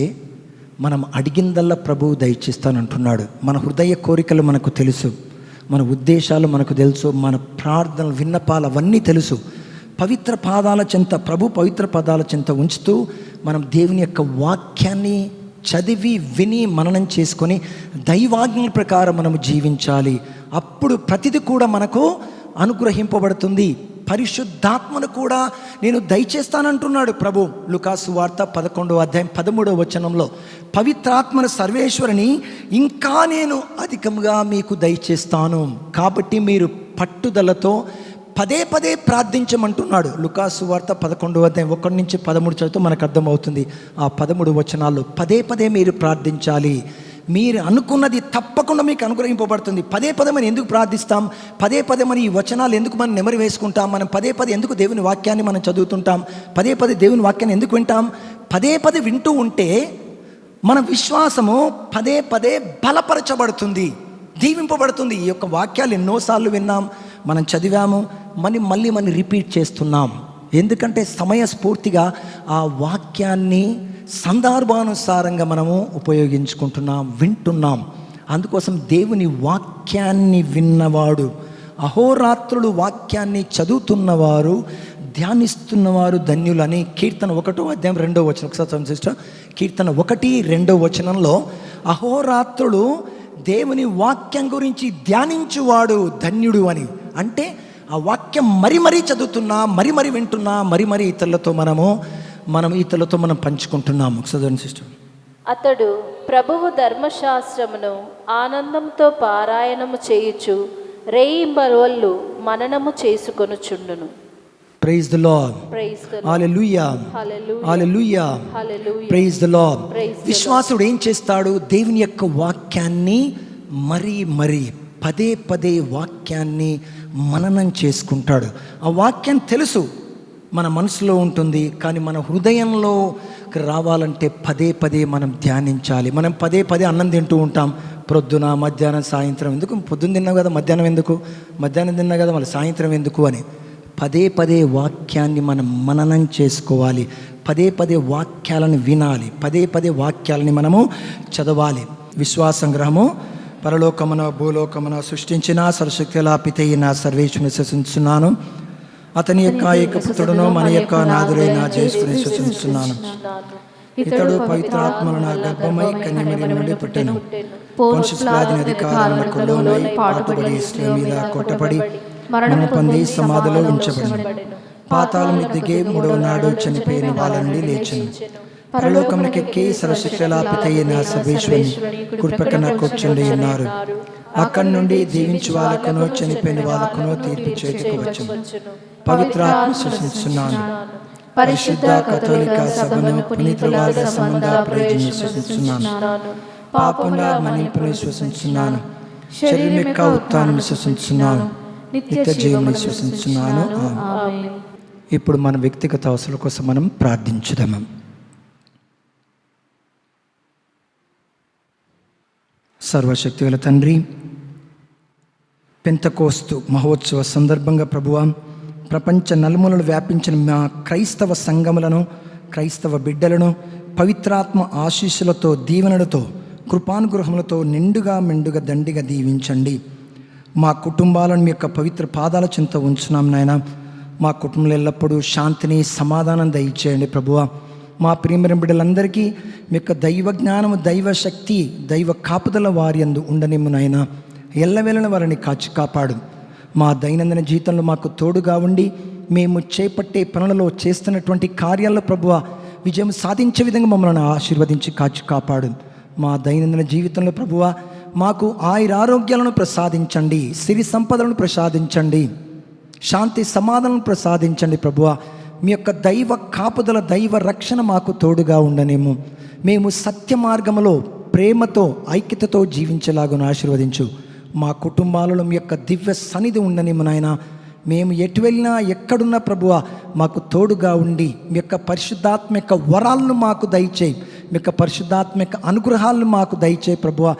మనం అడిగిందల్లా ప్రభువు దయచేస్తానంటున్నాడు. మన హృదయ కోరికలు మనకు తెలుసు, మన ఉద్దేశాలు మనకు తెలుసు, మన ప్రార్థనలు, విన్నపాలు అవన్నీ తెలుసు. పవిత్ర పాదాల చెంత, ప్రభు పవిత్ర పాదాల చెంత ఉంచుతూ మనం దేవుని యొక్క వాక్యాన్ని చదివి, విని, మననం చేసుకొని దైవాజ్ఞల ప్రకారం మనము జీవించాలి. అప్పుడు ప్రతిది కూడా మనకు అనుగ్రహింపబడుతుంది. పరిశుద్ధాత్మను కూడా నేను దయచేస్తానంటున్నాడు ప్రభు. లూకాసు వార్త 11వ అధ్యాయం 13వ వచనంలో పవిత్రాత్మను, సర్వేశ్వరుని ఇంకా నేను అధికంగా మీకు దయచేస్తాను, కాబట్టి మీరు పట్టుదలతో పదే పదే ప్రార్థించమంటున్నాడు. లూకాసు వార్త 11వ అధ్యాయం 1-13 చదివితే మనకు అర్థమవుతుంది. ఆ 13 వచనాల్లో పదే పదే మీరు ప్రార్థించాలి. మీరు అనుకున్నది తప్పకుండా మీకు అనుగ్రహింపబడుతుంది. పదే పదే మనం ఎందుకు ప్రార్థిస్తాం? పదే పదే మన ఈ వచనాలు ఎందుకు మనం నెమరు వేసుకుంటాం? మనం పదే పదే ఎందుకు దేవుని వాక్యాన్ని మనం చదువుతుంటాం? పదే పదే దేవుని వాక్యాన్ని ఎందుకు వింటాం? పదే పదే వింటూ ఉంటే మన విశ్వాసము పదే పదే బలపరచబడుతుంది, దీవింపబడుతుంది. ఈ యొక్క వాక్యాలు ఎన్నోసార్లు విన్నాం, మనం చదివాము, మళ్ళీ మనం రిపీట్ చేస్తున్నాం. ఎందుకంటే సమయస్ఫూర్తిగా ఆ వాక్యాన్ని సందర్భానుసారంగా మనము ఉపయోగించుకుంటున్నాం, వింటున్నాం. అందుకోసం దేవుని వాక్యాన్ని విన్నవాడు, అహోరాత్రులు వాక్యాన్ని చదువుతున్నవారు, ధ్యానిస్తున్నవారు ధన్యులని కీర్తన 1వ అధ్యాయం 2వ వచనం. ఒకసారి సిస్టర్, కీర్తన 1-2 వచనంలో అహోరాత్రులు దేవుని వాక్యం గురించి ధ్యానించువాడు ధన్యుడు అని. అంటే ఆ వాక్యం మరీ చదువుతున్నా, మరీ వింటున్నా, మరీ ఇతరులతో మనము మనం ఇతరులతో మనం పంచుకుంటున్నాము. చదవండి సిస్టర్. అతడు ప్రభువు ధర్మశాస్త్రమును ఆనందంతో పారాయణము చేయుచు రేయింబవళ్ళు మననము చేసుకొనుచుండును. Praise the Lord. Praise the hallelujah, hallelujah, hallelujah, hallelujah. Praise the Lord. Praise the విశ్వాసుడు ఏం చేస్తాడు? దేవుని యొక్క వాక్యాన్ని మరీ పదే పదే వాక్యాన్ని మననం చేసుకుంటాడు. ఆ వాక్యం తెలుసు, మన మనసులో ఉంటుంది, కానీ మన హృదయంలో రావాలంటే పదే పదే మనం ధ్యానించాలి. మనం పదే పదే అన్నం తింటూ ఉంటాం, ప్రొద్దున, మధ్యాహ్నం, సాయంత్రం. ఎందుకు? పొద్దున్న తిన్నావు కదా మధ్యాహ్నం ఎందుకు, మధ్యాహ్నం తిన్నా కదా మళ్ళీ సాయంత్రం ఎందుకు అని పదే పదే వాక్యాన్ని మనం మననం చేసుకోవాలి. పదే పదే వాక్యాలను వినాలి, పదే పదే వాక్యాలని మనము చదవాలి. విశ్వాసం గ్రహము పరలోకమున భూలోకమున సృష్టించిన సర్వశక్తుల పితైన సర్వేశ్వరుని విశ్వసించున్నాను. అతని యొక్క ఏకపుత్రుడును మన యొక్క నాథుడైన యేసుని విశ్వసించున్నాను. ఇతడు పవిత్రాత్మల గర్భమై కన్యమరి నుండి పుట్టెను. పొంతియుస్ పిలాతు అధికారములకు లోనై పాటుపడి శిలువ మీద కొట్టబడి మరణం పొంది సమాధిలో ఉంచబడెను. పాతాళమును దిగి మూడవ నాడు చనిపోయిన వాళ్ళ నుండి లేచెను. పరలోకమునకెక్కి సర్వశక్తుల పితైన సర్వేశ్వరుని కుడిపక్కన కూర్చుండి ఉన్నారు. అక్కడి నుండి దీవించు వాళ్ళకును చనిపోయిన వాళ్ళకును తీర్పు చేతికి వచ్చును. పవిత్రాత్మ విశ్వసిస్తున్నాను. పరిశుద్ధ కథోలిక సభను పునీతుల సంబంధ ప్రయోజనం విశ్వసిస్తున్నాను. పాపముల మన్నింపును విశ్వసిస్తున్నాను. శరీరం యొక్క ఉత్థానం విశ్వసిస్తున్నాను. నిత్య జీవం విశ్వసిస్తున్నాను. ఆమేన్. ఇప్పుడు మన వ్యక్తిగత అవసరాల కోసం మనం ప్రార్థించుదాము. సర్వశక్తిగల తండ్రి, పెంతెకోస్తు మహోత్సవ సందర్భంగా ప్రభువా, ప్రపంచ నలుమూలలు వ్యాపించిన మా క్రైస్తవ సంఘములను, క్రైస్తవ బిడ్డలను పవిత్రాత్మ ఆశీస్సులతో, దీవెనలతో, కృపానుగ్రహములతో నిండుగా మెండుగా దండిగా దీవించండి. మా కుటుంబాలను మీ యొక్క పవిత్ర పాదాల చెంత ఉంచున్నాం నాయన. మా కుటుంబంలో ఎల్లప్పుడూ శాంతిని, సమాధానం దయచేయండి ప్రభువా. మా ప్రియమైన బిడ్డలందరికీ మీ యొక్క దైవ జ్ఞానము, దైవ శక్తి, దైవ కాపుదల వారి యందు ఉండనిమ్ము నాయన. ఎల్లవేళలా వారిని కాచి కాపాడు. మా దైనందిన జీవితంలో మాకు తోడుగా ఉండి మేము చేపట్టే పనులలో, చేస్తున్నటువంటి కార్యాల్లో ప్రభువా విజయం సాధించే విధంగా మమ్మల్ని ఆశీర్వదించి కాచి కాపాడు. మా దైనందిన జీవితంలో ప్రభువా మాకు ఆయురారోగ్యాలను ప్రసాదించండి, సిరి సంపదలను ప్రసాదించండి, శాంతి సమాధానం ప్రసాదించండి ప్రభువా. మీ యొక్క దైవ కాపుదల, దైవ రక్షణ మాకు తోడుగా ఉండనేము. మేము సత్య మార్గములో ప్రేమతో, ఐక్యతతో జీవించేలాగా ఆశీర్వదించు. మా కుటుంబాలలో మీ యొక్క దివ్య సన్నిధి ఉండనేము నాయన. మేము ఎటు వెళ్ళినా, ఎక్కడున్నా ప్రభువా మాకు తోడుగా ఉండి మీ యొక్క పరిశుద్ధాత్మ యొక్క వరాలను మాకు దయచేయి. మీ యొక్క పరిశుద్ధాత్మ యొక్క అనుగ్రహాలను మాకు దయచేయి ప్రభువా.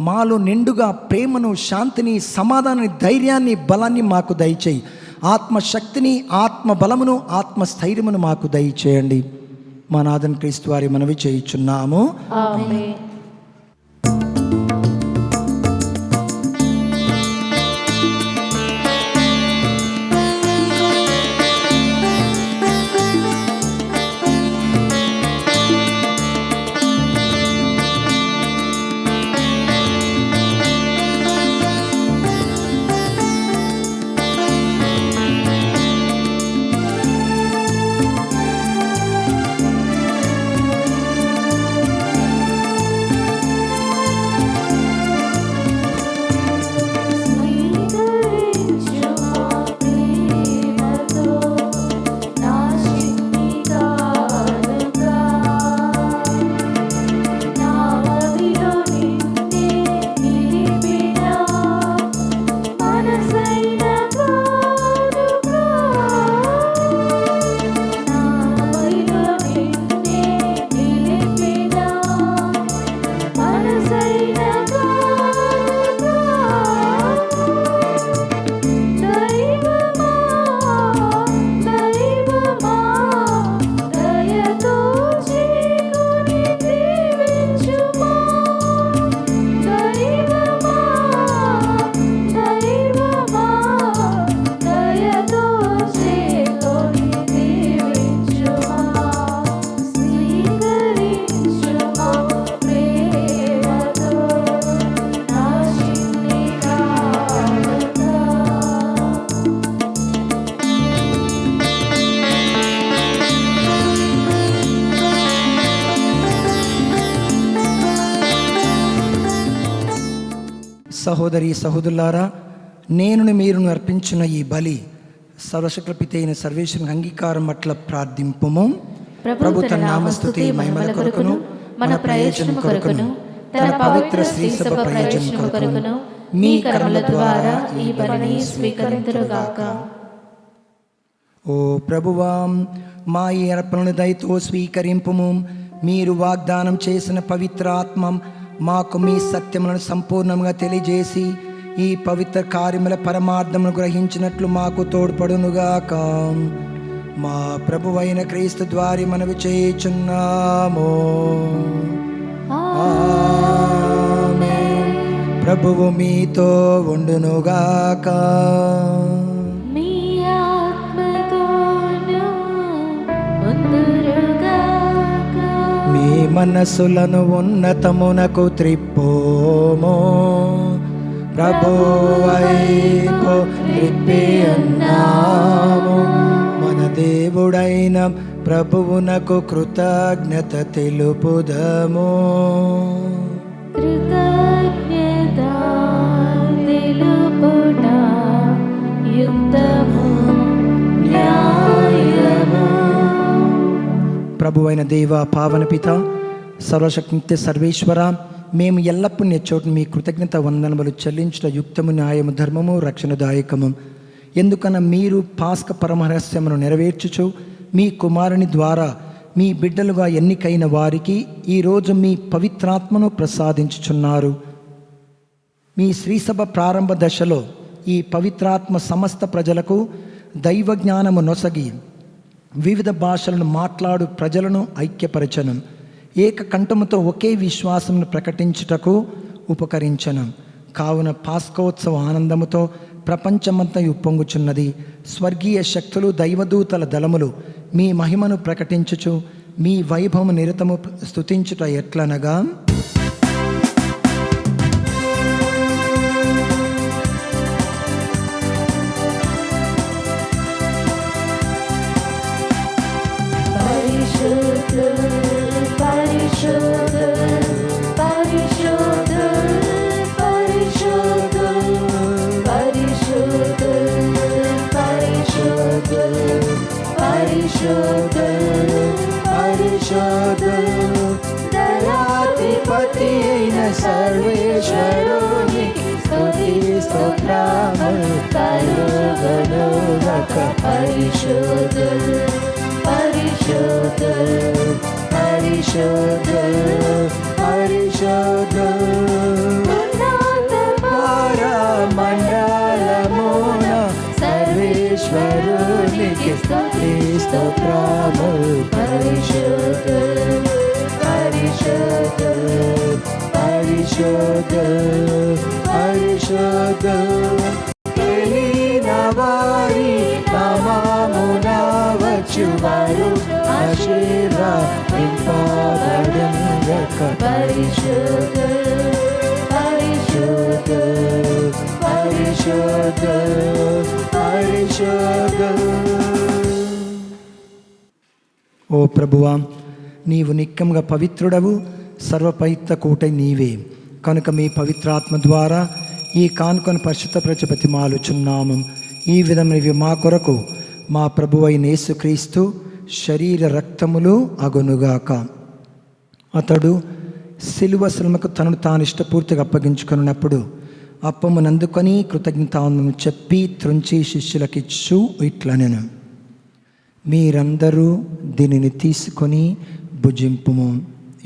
మాలో నిండుగా ప్రేమను, శాంతిని, సమాధానాన్ని, ధైర్యాన్ని, బలాన్ని మాకు దయచేయి. ఆత్మశక్తిని, ఆత్మ బలమును, ఆత్మస్థైర్యమును మాకు దయచేయండి. మా నాథన్ క్రీస్తు వారి మనవి చేయుచున్నాము. ఆమేన్. సహోదరి సహోదరులారా, నేను మీరును అర్పించిన ఈ బలి సర్వశక్తుల పిత అయిన సర్వేశ్వరుని అంగీకారం పట్ల ప్రార్థింపుము. ప్రభు తన నామస్తుతి మహిమల కొరకును మన ప్రయోజనం కొరకును తన పవిత్ర శ్రీ సభ ప్రయోజనం కొరకును మీ కర్మల ద్వారా ఈ బలిని స్వీకరింతురుగాక. ఓ ప్రభువా, మా ఈ అర్పణను దయతో స్వీకరింపుము. మీరు వాగ్దానం చేసిన పవిత్ర ఆత్మ మాకు మీ సత్యములను సంపూర్ణంగా తెలియజేసి ఈ పవిత్ర కార్యముల పరమార్థమును గ్రహించినట్లు మాకు తోడ్పడునుగాక. మా ప్రభువైన క్రీస్తు ద్వారా మనవి చేయుచున్నాము. ఆమేన్. ప్రభువు మీతో ఉండునుగాక. మీ ఆత్మతోను ఉందురుగాక. మీ మనసులను ఉన్నతమునకు త్రిప్పుము. ప్రభువైపు త్రిప్పి ఉన్నాము. మన దేవుడైన ప్రభువునకు కృతజ్ఞత తెలుపుదము. కృతజ్ఞత తెలుపుట యుక్తము న్యాయము. ప్రభువైన దేవ, పావన పిత, సర్వశక్తి సర్వేశ్వర, మేము ఎల్లప్పుడూ చోటు మీ కృతజ్ఞత వందనములు చెల్లించుట యుక్తము, న్యాయము, ధర్మము, రక్షణదాయకము. ఎందుకన్నా మీరు పాస్క పరమరహస్యమును నెరవేర్చుచు మీ కుమారుని ద్వారా మీ బిడ్డలుగా ఎన్నికైన వారికి ఈరోజు మీ పవిత్రాత్మను ప్రసాదించుచున్నారు. మీ శ్రీసభ ప్రారంభ దశలో ఈ పవిత్రాత్మ సమస్త ప్రజలకు దైవ జ్ఞానము నొసగి వివిధ భాషలను మాట్లాడు ప్రజలను ఐక్యపరచను. ఏకకంఠముతో ఒకే విశ్వాసమును ప్రకటించుటకు ఉపకరించను. కావున పాస్కోత్సవ ఆనందముతో ప్రపంచమంతా ఉప్పొంగుచున్నది. స్వర్గీయ శక్తులు, దైవదూతల దళములు మీ మహిమను ప్రకటించుచు మీ వైభవము నిరతము స్తుతించుట ఎట్లనగా, దయాధిపతి అయిన సర్వేశ్వరునికి స్తుతి స్తోత్రములు కలుగునుగాక. పరిశుద్ధుడు పరిశుద్ధుడు పరిశుద్ధుడు పరిశుద్ధుడు మండలమున సర్వేశ్వరునికి స్తుతి స్తోత్రములు. పరిశుద్ధుడు పరిశుద్ధుడు పరిశుద్ధుడు పరిశుద్ధుడు. తెలియన వారి నామమున వచ్చువారు ఆశీర్వదింపబడునుగాక. పరిశుద్ధుడు పరిశుద్ధుడు పరిశుద్ధుడు పరిశుద్ధుడు. ఓ ప్రభువా, నీవు నిత్యంగా పవిత్రుడవు, సర్వపవిత్ర కూటై నీవే. కనుక మీ పవిత్రాత్మ ద్వారా ఈ కానుకను పరిశుద్ధపరచ బతిమాలుచున్నాము. ఈ విధమైనవి మా కొరకు మా ప్రభువైన యేసుక్రీస్తు శరీర రక్తములు అగునుగాక. అతడు శిలువ శ్రమకు తనను తాను ఇష్టపూర్తిగా అప్పగించుకున్నప్పుడు అప్పమునందుకొని కృతజ్ఞతావందనము చెప్పి త్రుంచి శిష్యులకిచ్చు ఇట్లనెను, మీరందరూ దీనిని తీసుకొని భుజింపుము.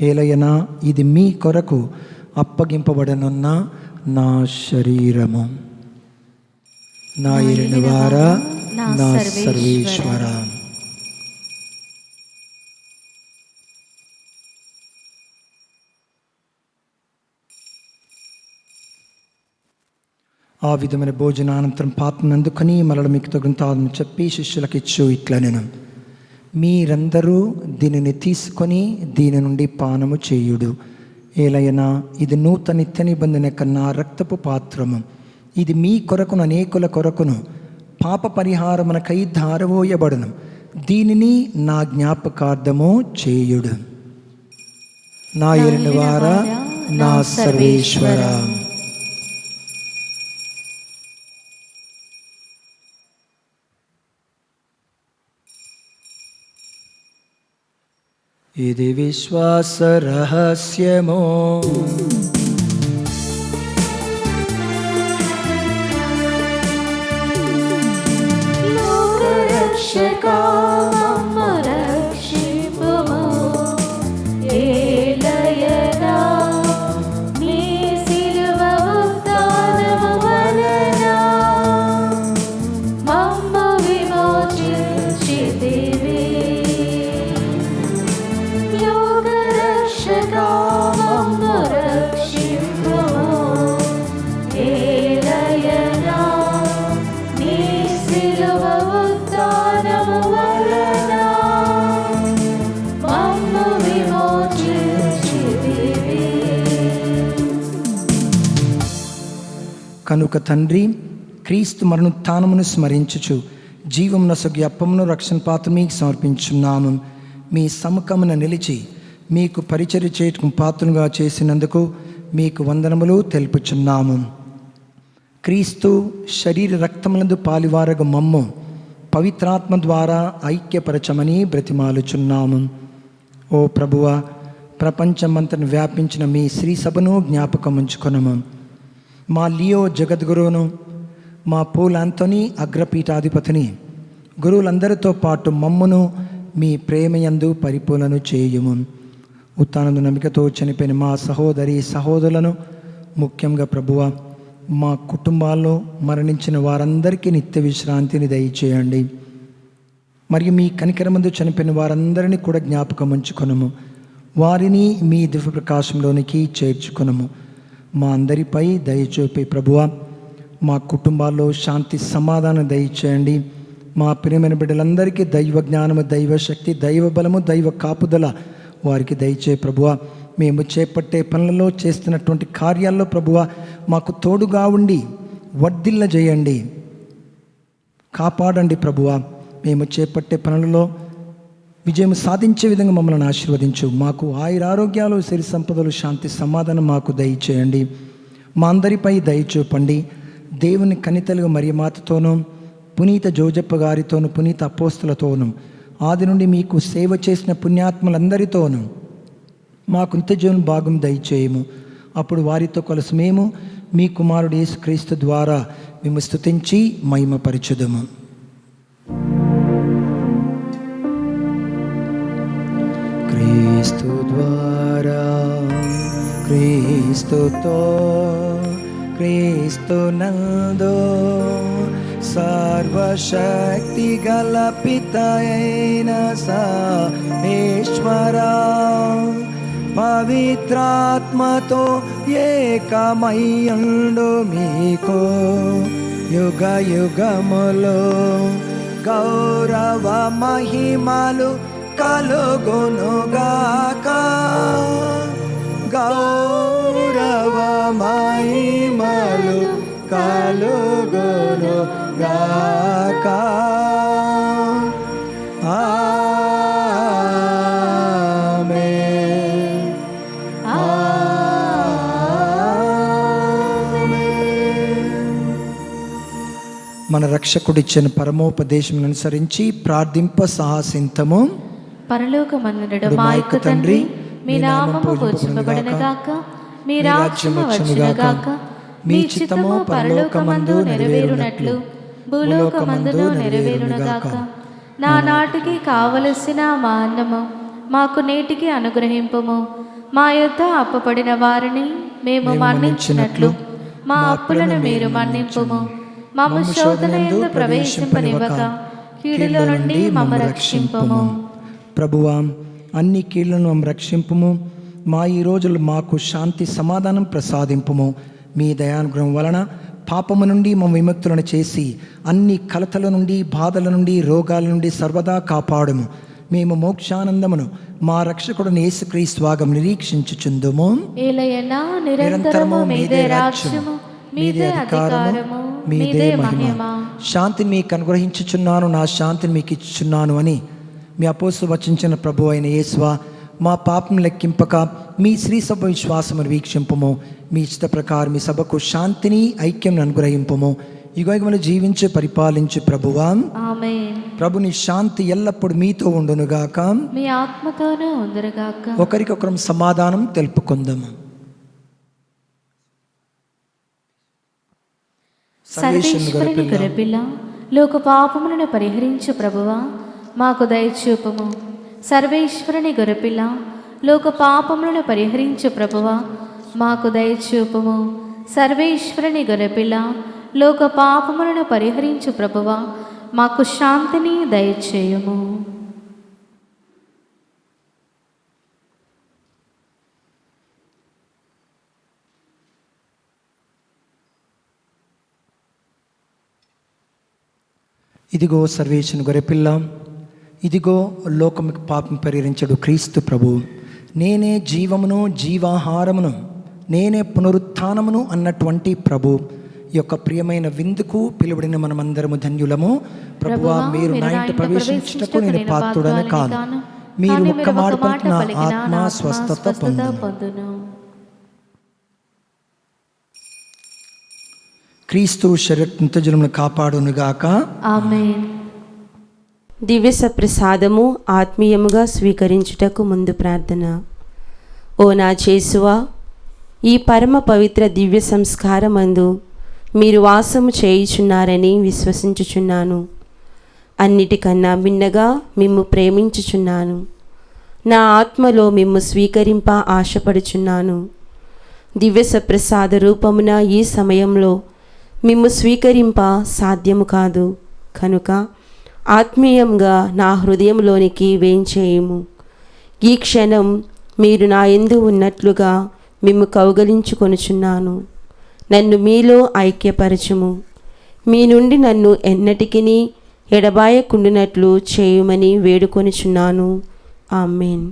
ఏలయనా ఇది మీ కొరకు అప్పగింపబడనున్న నా శరీరము. నా ఏలినవారా, నా సర్వేశ్వర. ఆ విధమైన భోజనానంతరం పాత్రను అందుకొని మరల మీకు తగుంతాదని చెప్పి శిష్యులకు ఇచ్చు ఇట్లనెను, మీరందరూ దీనిని తీసుకొని దీని నుండి పానము చేయుడు. ఏలయనా ఇది నూతన నిత్య నిబంధన కన్నా రక్తపు పాత్రము. ఇది మీ కొరకును అనేకుల కొరకును పాప పరిహారమునకై ధారవోయబడును. దీనిని నా జ్ఞాపకార్థము చేయుడు. నా ఏలినవారా, నా సర్వేశ్వర. ఇది విశ్వాస రహస్యము. లోకరక్షకా మమ్ము రక్షింపుము. ఏలయనా నీ శిలువ ఉత్థానము వలన మమ్ము విమోచించితివి. లోకరక్షకా మమ్ము రక్షింపుము. ఏలయనా నీ శిలువ ఉత్థానము వలన మమ్ము విమోచించితివి. కనుక తండ్రి, క్రీస్తు మరణోత్థానమును స్మరించుచు జీవమునొసగు అప్పమును రక్షణ పాత్ర మీకు సమర్పించున్నాము. మీ సముఖమున నిలిచి మీకు పరిచర్య చేయటం పాత్రలుగా చేసినందుకు మీకు వందనములు తెలుపుచున్నాము. క్రీస్తు శరీర రక్తములందు పాలివారగు మమ్ము పవిత్రాత్మ ద్వారా ఐక్యపరచమని బ్రతిమాలుచున్నాము. ఓ ప్రభువా, ప్రపంచమంతను వ్యాపించిన మీ శ్రీ సభను జ్ఞాపకం ఉంచుకొనము. మా లియో జగద్గురువును, మా పౌల్ ఆంథోనీ అగ్రపీఠాధిపతిని, గురువులందరితో పాటు మమ్మును మీ ప్రేమయందు పరిపూర్ణను చేయుము. ఉత్థానము నమ్మికతో చనిపోయిన మా సహోదరి సహోదరులను, ముఖ్యంగా ప్రభువా మా కుటుంబాల్లో మరణించిన వారందరికీ నిత్య విశ్రాంతిని దయచేయండి. మరియు మీ కనికరమందు చనిపోయిన వారందరినీ కూడా జ్ఞాపకం ఉంచుకొనము. వారిని మీ దివ్య ప్రకాశంలోనికి చేర్చుకొనము. మా అందరిపై దయచూపి ప్రభువా మా కుటుంబాల్లో శాంతి సమాధానం దయచేయండి. మా ప్రియమైన బిడ్డలందరికీ దైవ జ్ఞానము, దైవ శక్తి, దైవ బలము, దైవ కాపుదల వారికి దయచే ప్రభువా. మేము చేపట్టే పనులలో, చేస్తున్నటువంటి కార్యాల్లో ప్రభువా మాకు తోడుగా ఉండి వర్ధిల్ల చేయండి, కాపాడండి ప్రభువా. మేము చేపట్టే పనులలో విజయం సాధించే విధంగా మమ్మల్ని ఆశీర్వదించు. మాకు ఆయురారోగ్యాలు, సిరి సంపదలు, శాంతి సమాధానం మాకు దయచేయండి. మా అందరిపై దయచూపండి. దేవుని కనితలుగా మరియమాతతోనూ, పునీత జోజప్ప గారితోనూ, పునీత అపోస్తులతోనూ, ఆది నుండి మీకు సేవ చేసిన పుణ్యాత్ములందరితోనూ మాకు నిత్యజీవన భాగం దయచేయము. అప్పుడు వారితో కలిసి మేము మీ కుమారుడు యేసుక్రీస్తు ద్వారా మేము స్తుతించి మహిమపరచుదము. క్రీస్తు ద్వారా, క్రీస్తుతో, క్రీస్తు నందు సర్వశక్తి గల పితయైన సర్వేశ్వరా, పవిత్రాత్మతో ఏకమయ్యుండు మీకు యుగ యుగములు గౌరవ మహిమలు కలుగునుగాక. గౌరవ మహిమలు కలుగునుగాక. ఆమేన్. మన రక్షకుడిచ్చిన పరమోపదేశం అనుసరించి ప్రార్థింప సాహసింతము. పరలోకమందుండు మా యొక్క తండ్రి, మీ నామము పూజింపబడునుగాక, మీ రాజ్యము వచ్చునుగాక, మీ చిత్తము పరలోకమందు నెరవేరునట్లు భూలోకమందు నెరవేరునుగాక. నా నాటికి కావలసిన మా అన్నము మాకు నేటికి అనుగ్రహింపుము. మా యొద్ద అప్పుపడిన వారిని మేము మన్నించినట్లు మా అప్పులను మీరు మన్నింపుము. మమ్ము శోధన యందు ప్రవేశింపనివ్వక కీడులో నుండి మమ్ము రక్షింపుము. ప్రభువా, అన్ని కీళ్లను మమ్ము రక్షింపుము. మా ఈ రోజులు మాకు శాంతి సమాధానం ప్రసాదింపుము. మీ దయానుగ్రహం వలన పాపము నుండి మమ్మ విముక్తులను చేసి అన్ని కలతల నుండి, బాధల నుండి, రోగాల నుండి సర్వదా కాపాడుము. మేము మోక్షానందమును మా రక్షకుడు యేసుక్రీస్తు వాగం నిరీక్షించుచుందుము. ఏలయనా నిరంతరము మీదే రాజ్యము, మీదే అధికారము, మీదే మహిమ. శాంతిని మీకు అనుగ్రహించుచున్నాను, నా శాంతిని మీకు ఇచ్చుచున్నాను అని మీ అపోస్తలులు వచించిన ప్రభు అయిన యేసువా, మా పాపం లెక్కింపక మీ శ్రీ సభ విశ్వాసమును వీక్షింపము. మీ ఇష్ట ప్రకారం మీ సభకు శాంతిని, ఐక్యం అనుగ్రహింపము. యుగయుగములు జీవించి పరిపాలించు ప్రభువా. ఆమేన్. ప్రభుని శాంతి ఎల్లప్పుడు మీతో ఉండునుగాక. మీ ఆత్మతోనూ ఉందరుగాక. ఒకరికొకరం సమాధానం తెలుపుకుందాము. సర్వేశ్వరుని గొర్రెపిల్ల, లోక పాపములను పరిహరించు ప్రభువా, మాకు దయచూపుము. సర్వేశ్వరుని గొర్రెపిల్ల, లోక పాపములను పరిహరించు ప్రభువా, మాకు దయచూపుము. సర్వేశ్వరుని గొర్రెపిల్ల, లోక పాపములను పరిహరించు ప్రభువా, మాకు శాంతిని దయచేయుము. ఇదిగో సర్వేశ్వరుని గొర్రెపిల్ల, ఇదిగో లోకముకు పాపం పరిహరించడు క్రీస్తు ప్రభు. నేనే జీవమును జీవాహారమును, నేనే పునరుత్థానమును అన్నటువంటి ప్రభు ఈ యొక్క ప్రియమైన విందుకు పిలువడిన మనమందరము ధన్యులము. ప్రభువా, మీరు నా ఇంట ప్రవేశించుటకు నేను పాత్రుడను కాను. మీరు ఒక్క మాట పలికిన ఆత్మ స్వస్థత పొందును. క్రీస్తు శరీరమును కాపాడునుగాక. ఆమేన్. దివ్య సప్రసాదము ఆత్మీయముగా స్వీకరించుటకు ముందు ప్రార్థన. ఓ నా చేసువా, ఈ పరమ పవిత్ర దివ్య సంస్కారమందు మీరు వాసము చేయుచున్నారని విశ్వసించుచున్నాను. అన్నిటికన్నా భిన్నగా మిమ్ము ప్రేమించుచున్నాను. నా ఆత్మలో మిమ్ము స్వీకరింప ఆశపడుచున్నాను. దివ్య సప్రసాద రూపమున ఈ సమయంలో మిమ్ము స్వీకరింప సాధ్యము కాదు కనుక ఆత్మీయంగా నా హృదయంలోనికి వేంచేయుము. ఈ క్షణం మీరు నా యందు ఉన్నట్లుగా మిమ్ము కౌగలించుకొనుచున్నాను. నన్ను మీలో ఐక్యపరచుము. మీ నుండి నన్ను ఎన్నటికిని ఎడబాయకుండునట్లు చేయుమని వేడుకొనుచున్నాను. ఆమేన్.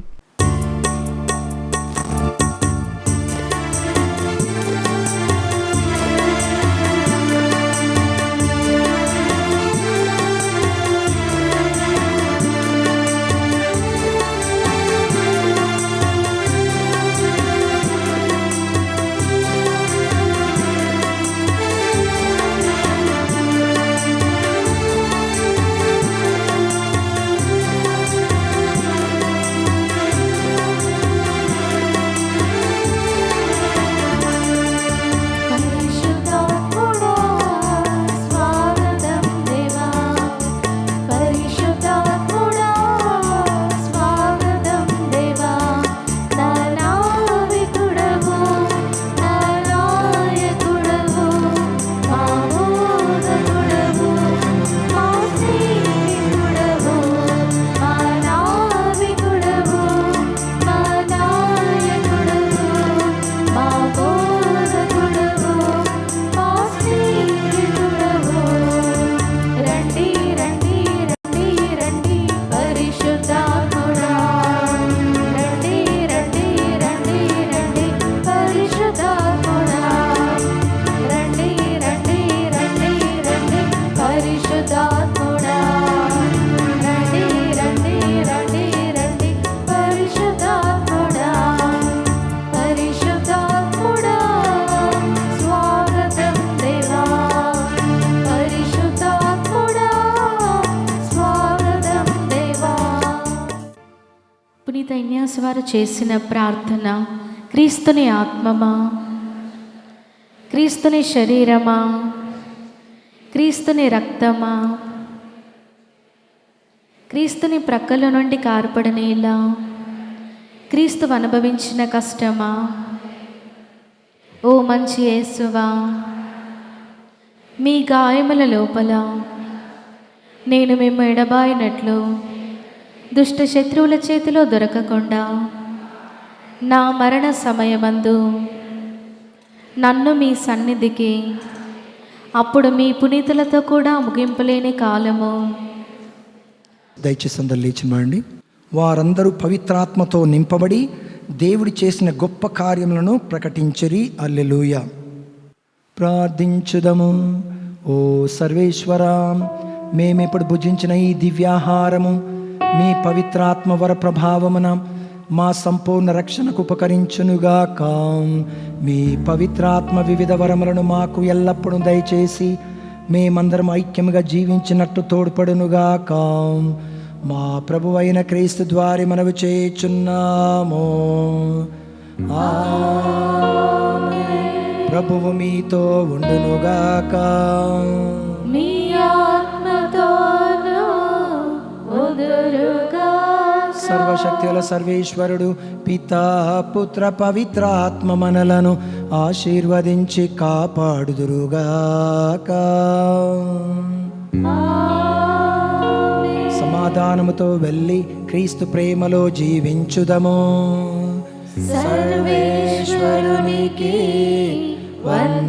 పునీత ఇన్యాస్ వారు చేసిన ప్రార్థన. క్రీస్తుని ఆత్మమా, క్రీస్తుని శరీరమా, క్రీస్తుని రక్తమా, క్రీస్తుని ప్రక్కల నుండి కార్పడనేలా, క్రీస్తు అనుభవించిన కష్టమా, ఓ మంచి యేసువా, మీ గాయముల లోపల నేను మేము ఎడబాయినట్లు దుష్ట శత్రువుల చేతిలో దొరకకుండా నా మరణ సమయమందు నన్ను మీ సన్నిధికి, అప్పుడు మీ పునీతులతో కూడా ముగింపులేని కాలము. దయచేసి అందరు లేచిమండి. వారందరూ పవిత్రాత్మతో నింపబడి దేవుడి చేసిన గొప్ప కార్యములను ప్రకటించిరి. హల్లెలూయా. ప్రార్థించుదము. ఓ సర్వేశ్వరా, మేమిప్పుడు భుజించిన ఈ దివ్యాహారము మీ పవిత్రాత్మ వర ప్రభావమున మా సంపూర్ణ రక్షణకు ఉపకరించునుగాక. మీ పవిత్రాత్మ వివిధ వరములను మాకు ఎల్లప్పుడూ దయచేసి మేమందరం ఐక్యముగా జీవించినట్టు తోడ్పడునుగాక. మా ప్రభు అయిన క్రీస్తు ద్వారా మనవి చేయుచున్నాము. ప్రభువు మీతో ఉండునుగాక. మీ ఆత్మతోనూ ఉండునుగాక. సర్వశక్తిగల సర్వేశ్వరుడు పితా పుత్ర పవిత్ర ఆత్మ మనలను ఆశీర్వదించి కాపాడుదురుగాక. సమాధానముతో వెళ్ళి క్రీస్తు ప్రేమలో జీవించుదము. సర్వేశ్వరునికి వందనములు.